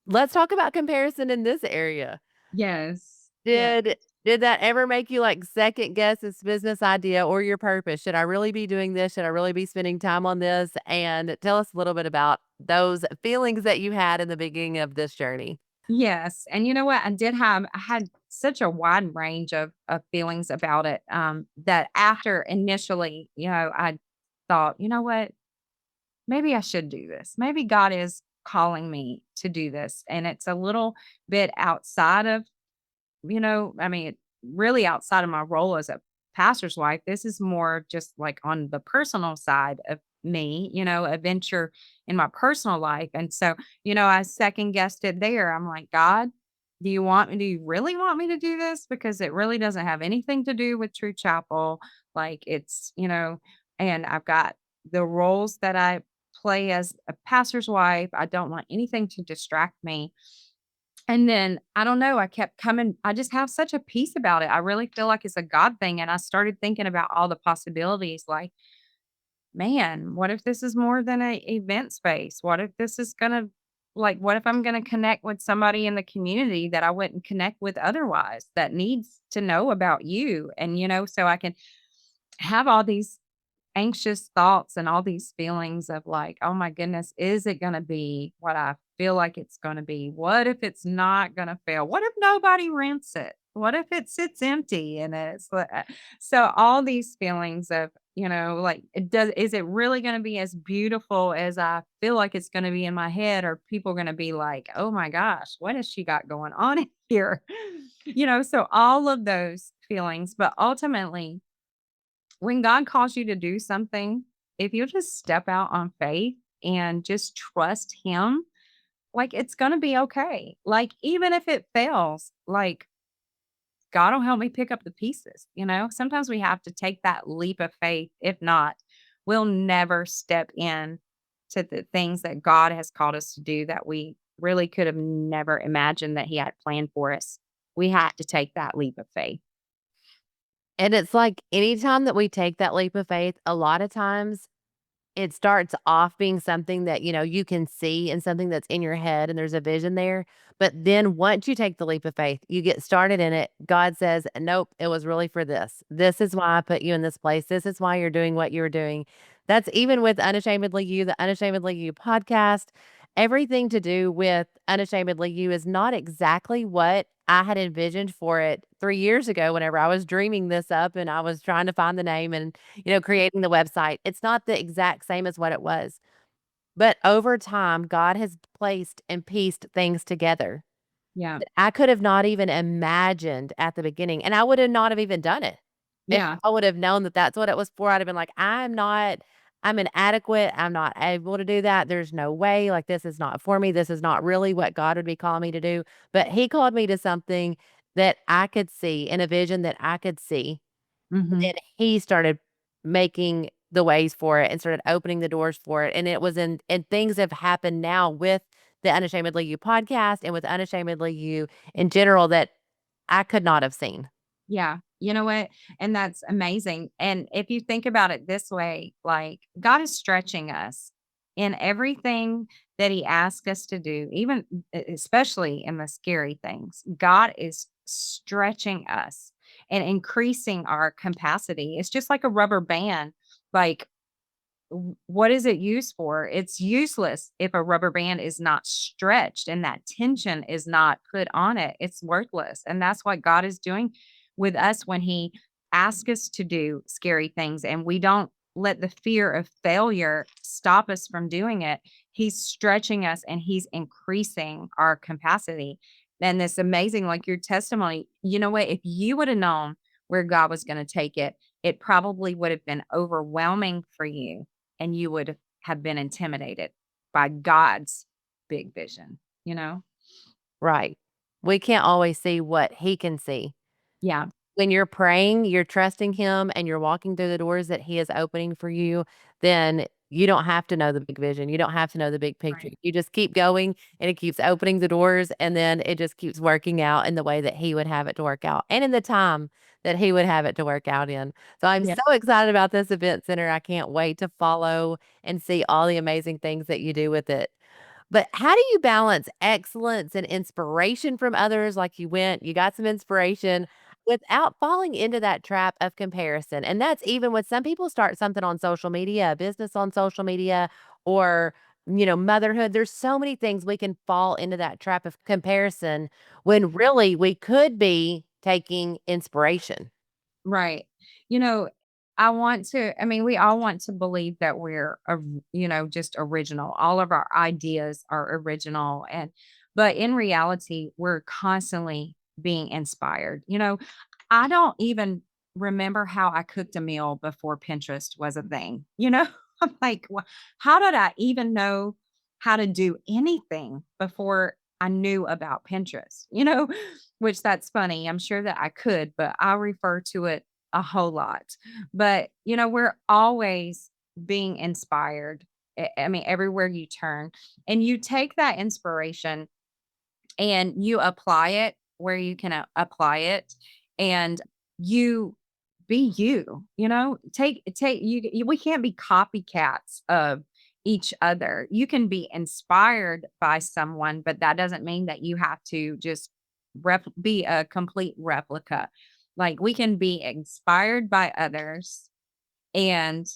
A: let's talk about comparison in this area.
B: Yes, yeah.
A: Did that ever make you, like, second guess this business idea or your purpose? Should I really be doing this? Should I really be spending time on this? And tell us a little bit about those feelings that you had in the beginning of this journey.
B: Yes, and you know what? I had such a wide range of feelings about it, that after initially, I thought, "You know what? Maybe I should do this. Maybe God is calling me to do this." And it's a little bit outside of, I mean, really outside of my role as a pastor's wife. This is more just like on the personal side of me, a venture in my personal life. And so, I second guessed it there. I'm like, God, do you really want me to do this? Because it really doesn't have anything to do with True Chapel. Like and I've got the roles that I play as a pastor's wife. I don't want anything to distract me. And then, I don't know, I kept coming I just have such a peace about it. I really feel like it's a God thing, and I started thinking about all the possibilities, like, "Man, what if this is more than a event space? What if this is gonna what if I'm gonna connect with somebody in the community that I wouldn't connect with otherwise, that needs to know about you?" And, so I can have all these anxious thoughts and all these feelings of like, "Oh my goodness, is it gonna be what I feel like it's gonna be? What if it's not gonna fail? What if nobody rents it? What if it sits empty?" And so all these feelings of, like, is it really gonna be as beautiful as I feel like it's gonna be in my head? Or people gonna be like, "Oh my gosh, what has she got going on in here?" So all of those feelings, but ultimately when God calls you to do something, if you just step out on faith and just trust Him, like it's going to be okay. Like, even if it fails, like God will help me pick up the pieces. Sometimes we have to take that leap of faith. If not, we'll never step in to the things that God has called us to do that we really could have never imagined that He had planned for us. We have to take that leap of faith.
A: And it's like anytime that we take that leap of faith, a lot of times it starts off being something that, you can see and something that's in your head and there's a vision there. But then once you take the leap of faith, you get started in it. God says, nope, it was really for this. This is why I put you in this place. This is why you're doing what you're doing. That's even with Unashamedly You, the Unashamedly You podcast. Everything to do with Unashamedly You is not exactly what I had envisioned for it 3 years ago whenever I was dreaming this up and I was trying to find the name and creating the website. It's not the exact same as what it was. But over time, God has placed and pieced things together
B: Yeah.
A: that I could have not even imagined at the beginning, and I would have not have even done it. If
B: Yeah.
A: I would have known that that's what it was for, I'd have been like, I'm inadequate. I'm not able to do that. There's no way. Like, this is not for me. This is not really what God would be calling me to do." But he called me to something that I could see, in a vision that I could see. And
B: Mhm.
A: then he started making the ways for it and started opening the doors for it. And it was and things have happened now with the Unashamedly You podcast and with Unashamedly You in general that I could not have seen.
B: Yeah. You know what? And that's amazing. And if you think about it this way, like God is stretching us in everything that He asks us to do, even especially in the scary things. God is stretching us and increasing our capacity. It's just like a rubber band. Like what is it used for? It's useless if a rubber band is not stretched and that tension is not put on it. It's worthless. And that's what God is doing with us when He asks us to do scary things and we don't let the fear of failure stop us from doing it. He's stretching us and He's increasing our capacity. And this amazing, like your testimony, you know what? If you would have known where God was going to take it, it probably would have been overwhelming for you and you would have been intimidated by God's big vision, you know?
A: Right. We can't always see what he can see.
B: Yeah,
A: When you're praying, you're trusting him and you're walking through the doors that he is opening for you, then you don't have to know the big vision. You don't have to know the big picture.
B: right.
A: You just keep going and it keeps opening the doors and then it just keeps working out in the way that he would have it to work out and in the time that he would have it to work out in. So I'm
B: Yeah,
A: so excited about this event center. I can't wait to follow and see all the amazing things that you do with it. But how do you balance excellence and inspiration from others? Like you got some inspiration without falling into that trap of comparison. And that's even when some people start something on social media, a business on social media, or motherhood. There's so many things we can fall into that trap of comparison when really we could be taking inspiration.
B: right. You know, I mean, we all want to believe that just original. All of our ideas are original. But in reality, we're constantly being inspired. I don't even remember how I cooked a meal before Pinterest was a thing, you know? I'm like, how did I even know how to do anything before I knew about Pinterest, you know? Which that's funny. I'm sure that I could, but I refer to it a whole lot. But, we're always being inspired. I mean, everywhere you turn, and you take that inspiration and you apply it where you can apply it and you be take we can't be copycats of each other. You can be inspired by someone, but that doesn't mean that you have to just be a complete replica. Like we can be inspired by others and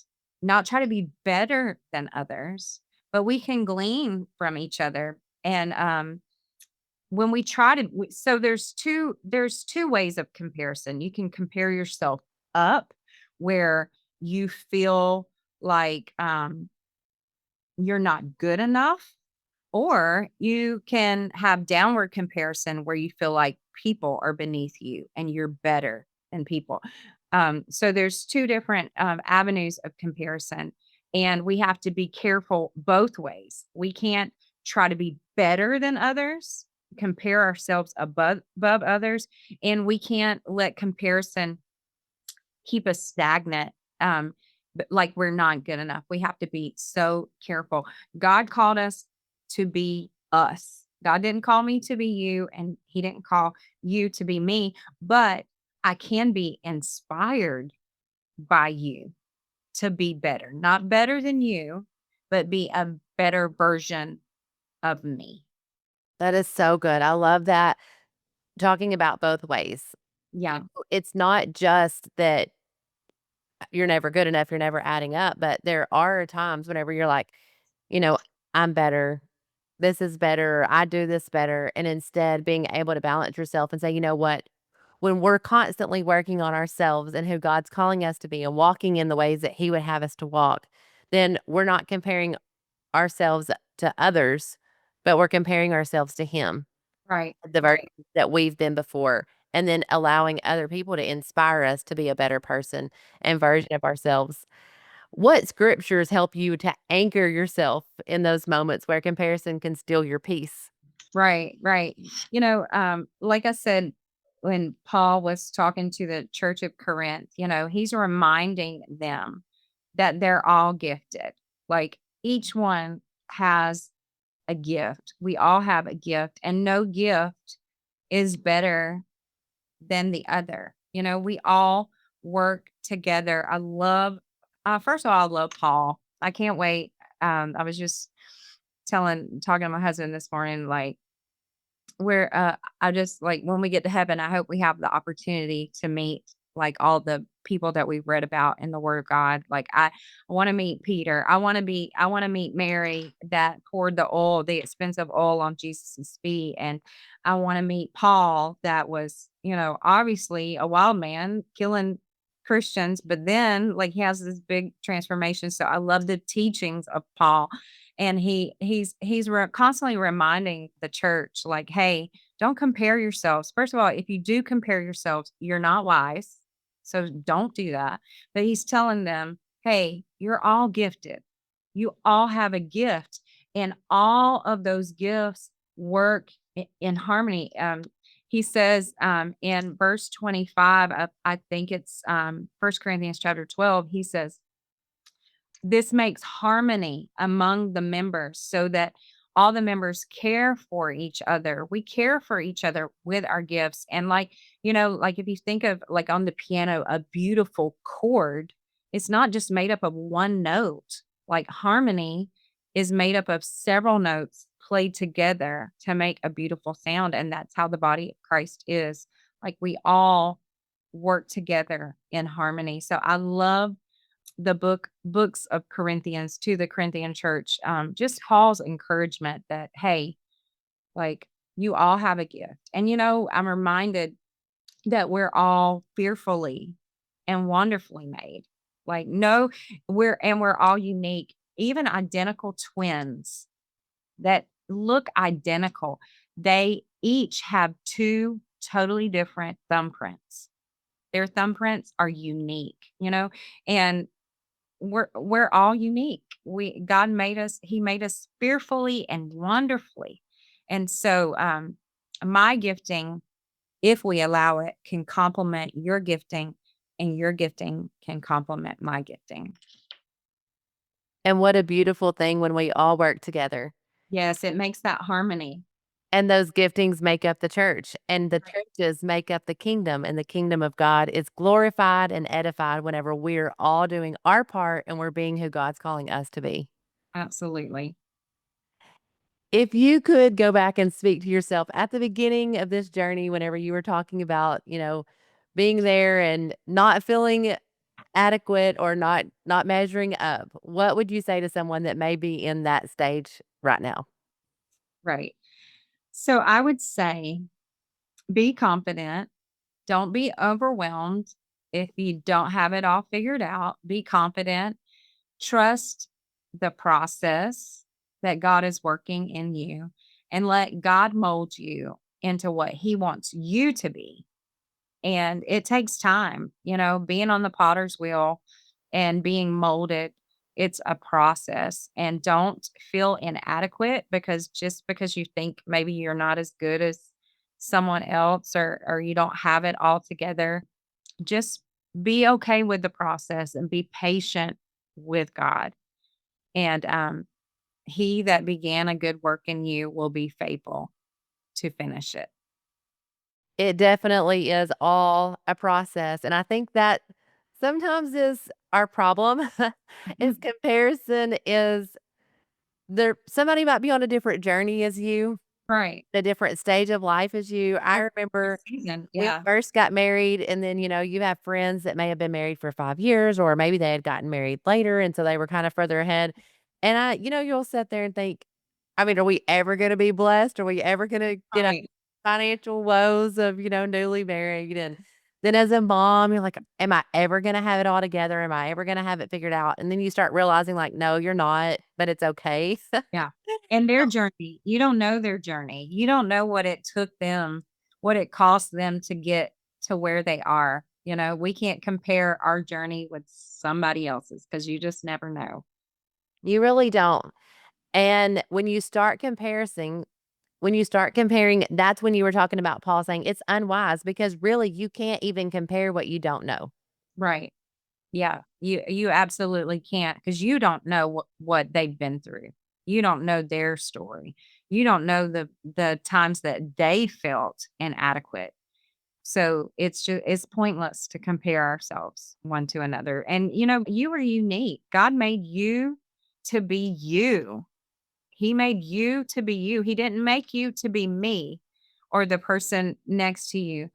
B: not try to be better than others, but we can glean from each other. And when we try to so there's two ways of comparison. You can compare yourself up where you feel like you're not good enough, or you can have downward comparison where you feel like people are beneath you and you're better than people. So there's two different avenues of comparison, and we have to be careful both ways. We can't try to be better than others, compare ourselves above others, and we can't let comparison keep us stagnant. But like we're not good enough. We have to be so careful. God called us to be us. God didn't call me to be you, and He didn't call you to be me, but I can be inspired by you to be better, not better than you, but be a better version of me.
A: That is so good. I love that talking about both ways.
B: Yeah,
A: It's not just that you're never good enough, you're never adding up, but there are times whenever you're like, you know, I'm better. This is better. I do this better. And instead being able to balance yourself and say, you know what? When we're constantly working on ourselves and who God's calling us to be and walking in the ways that He would have us to walk, then we're not comparing ourselves to others, but we're comparing ourselves to Him,
B: right,
A: the version
B: right.
A: that we've been before. and then allowing other people to inspire us to be a better person and version of ourselves. What scriptures help you to anchor yourself in those moments where comparison can steal your peace?
B: Right, right. Like I said, when Paul was talking to the church of Corinth, he's reminding them that they're all gifted. Like each one has a gift. We all have a gift, and no gift is better than the other. We all work together. First of all, I love Paul. I can't wait. I was just talking to my husband this morning, like, where, I just like, when we get to heaven, I hope we have the opportunity to meet, like, all the people that we've read about in the Word of God. Like, I wanna meet Peter. I wanna meet Mary that poured the expensive oil on Jesus' feet, and I wanna meet Paul that was, obviously a wild man killing Christians, but then, like, he has this big transformation. So I love the teachings of Paul, and he's constantly reminding the church, like, hey, don't compare yourselves. First of all, if you do compare yourselves, you're not wise, so don't do that. But he's telling them, hey, you're all gifted, you all have a gift, and all of those gifts work in harmony. He says, in verse 25, I think it's 1 Corinthians chapter 12, he says, this makes harmony among the members so that all the members care for each other. We care for each other with our gifts. And like if you think of, like, on the piano, a beautiful chord, it's not just made up of one note. Like harmony is made up of several notes played together to make a beautiful sound. And that's how the body of Christ is. Like we all work together in harmony. So I love the books of Corinthians to the Corinthian church, just Paul's encouragement that, hey, like, you all have a gift. And I'm reminded that we're all fearfully and wonderfully made. Like, no, we're all unique, even identical twins that look identical. They each have two totally different thumbprints. Their thumbprints are unique, and we're all unique. God made us, he made us fearfully and wonderfully. And so my gifting, if we allow it, can complement your gifting, and your gifting can complement my gifting.
A: And what a beautiful thing when we all work together.
B: Yes, it makes that harmony.
A: And those giftings make up the church, and the churches make up the kingdom, and the kingdom of God is glorified and edified whenever we're all doing our part and we're being who God's calling us to be.
B: Absolutely.
A: If you could go back and speak to yourself at the beginning of this journey, whenever you were talking about, being there and not feeling adequate or not measuring up, what would you say to someone that may be in that stage right now?
B: Right. So I would say, be confident. Don't be overwhelmed if you don't have it all figured out. Be confident. Trust the process that God is working in you, and let God mold you into what he wants you to be. And it takes time, being on the potter's wheel and being molded. It's a process, and don't feel inadequate because just because you think maybe you're not as good as someone else, or you don't have it all together. Just be okay with the process and be patient with God. And he that began a good work in you will be faithful to finish it.
A: It definitely is all a process, and I think that sometimes is our problem is
B: Mhm.
A: comparison is there somebody might be on a different journey as you,
B: Right.
A: a different stage of life as you. I
B: Your
A: remember
B: season.
A: we
B: Yeah.
A: first got married and then, you have friends that may have been married for 5 years or maybe they had gotten married later and so they were kind of further ahead. And you'll sit there and think, I mean, are we ever gonna be blessed? Are we ever gonna get out
B: Right.
A: financial woes of, newly married? And then as a mom, you're like, am I ever gonna have it all together? Am I ever gonna have it figured out? And then you start realizing like, no, you're not, but it's okay.
B: Yeah. And their journey, you don't know their journey. You don't know what it took them, what it cost them to get to where they are. We can't compare our journey with somebody else's because you just never know.
A: You really don't. And when you start comparing, that's when you were talking about Paul saying it's unwise because really you can't even compare what you don't know.
B: Right. Yeah, you absolutely can't because you don't know what they've been through. You don't know their story. You don't know the times that they felt inadequate. So it's pointless to compare ourselves one to another. And you are unique. God made you to be you. He made you to be you. He didn't make you to be me or the person next to you.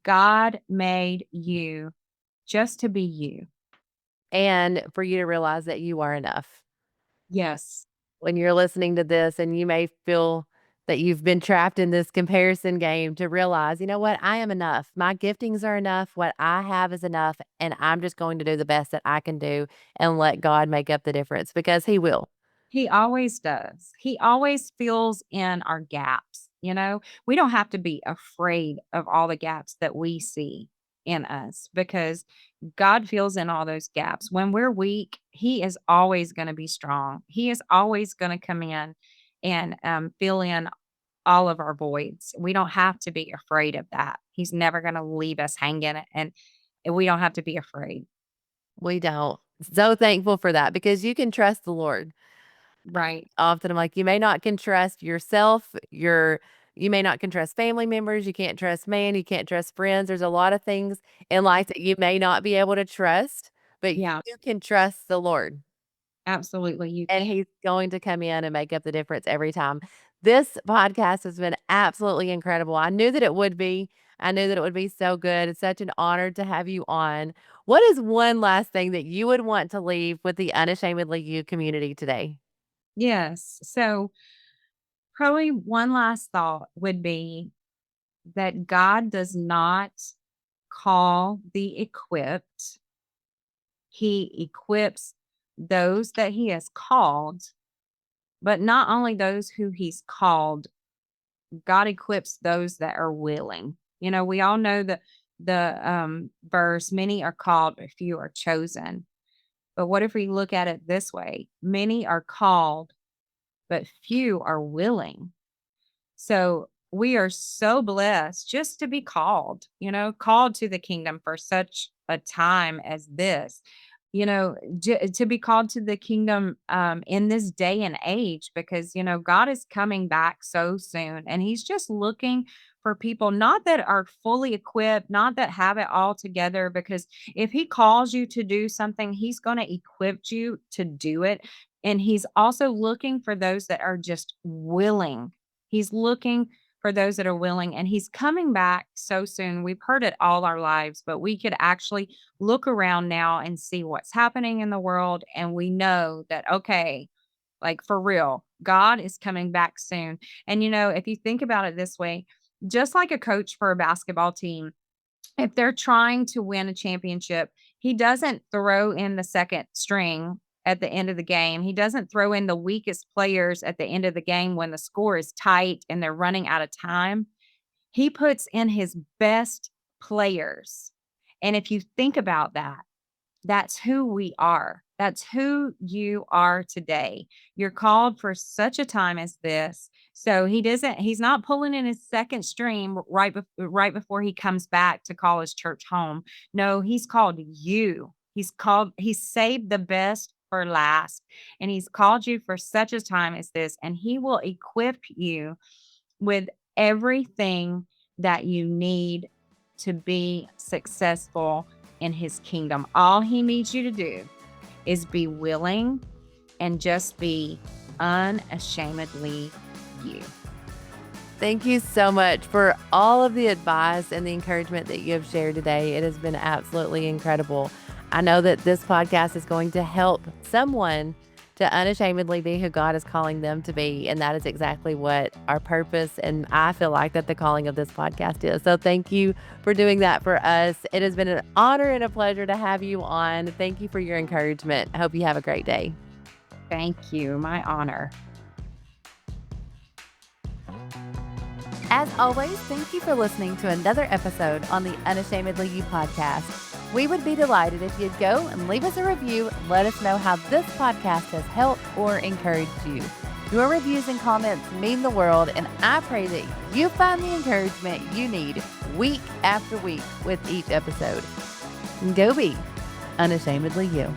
B: God made you just to be you.
A: And for you to realize that you are enough.
B: Yes.
A: When you're listening to this and you may feel that you've been trapped in this comparison game to realize, you know what? I am enough. My giftings are enough. What I have is enough. And I'm just going to do the best that I can do and let God make up the difference because He will.
B: He always does. He always fills in our gaps. We don't have to be afraid of all the gaps that we see in us because God fills in all those gaps. When we're weak, He is always going to be strong. He is always going to come in and fill in all of our voids. We don't have to be afraid of that. He's never going to leave us hanging, and we don't have to be afraid.
A: We don't. So thankful for that because you can trust the Lord.
B: Right.
A: Often I'm like, you may not can trust yourself, you may not can trust family members, you can't trust man, you can't trust friends. There's a lot of things in life that you may not be able to trust, but
B: Yeah,
A: you can trust the Lord,
B: absolutely. You
A: and
B: can.
A: He's going to come in and make up the difference every time. This podcast has been absolutely incredible. I knew that it would be. I knew that it would be so good. It's such an honor to have you on. What is one last thing that you would want to leave with the Unashamedly You community today?
B: Yes. So, probably one last thought would be that God does not call the equipped. He equips those that He has called, but not only those who He's called, God equips those that are willing. We all know that the verse, many are called, but few are chosen. But what if we look at it this way? Many are called, but few are willing. So we are so blessed just to be called to the kingdom for such a time as this. To be called to the kingdom in this day and age, because God is coming back so soon, and He's just looking for people not that are fully equipped, not that have it all together. Because if He calls you to do something, He's going to equip you to do it, and He's also looking for those that are just willing. He's looking for those that are willing, and He's coming back so soon. We've heard it all our lives, but we could actually look around now and see what's happening in the world. And we know that, okay, like for real, God is coming back soon. And, if you think about it this way, just like a coach for a basketball team, if they're trying to win a championship, he doesn't throw in the second string at the end of the game. He doesn't throw in the weakest players at the end of the game when the score is tight and they're running out of time. He puts in his best players. And if you think about that, that's who we are. That's who you are today. You're called for such a time as this. So he's not pulling in his second stream right before he comes back to call his church home. No, he's called you. He's saved the best for last. And he's called you for such a time as this. And he will equip you with everything that you need to be successful in his kingdom. All he needs you to do is be willing and just be unashamedly you.
A: Thank you so much for all of the advice and the encouragement that you have shared today. It has been absolutely incredible. I know that this podcast is going to help someone to unashamedly be who God is calling them to be. And that is exactly what our purpose and I feel like that the calling of this podcast is. So thank you for doing that for us. It has been an honor and a pleasure to have you on. Thank you for your encouragement. I hope you have a great day.
B: Thank you. My honor.
A: As always, thank you for listening to another episode on the Unashamedly You podcast. We would be delighted if you'd go and leave us a review. Let us know how this podcast has helped or encouraged you. Your reviews and comments mean the world, and I pray that you find the encouragement you need week after week with each episode. Go be unashamedly you.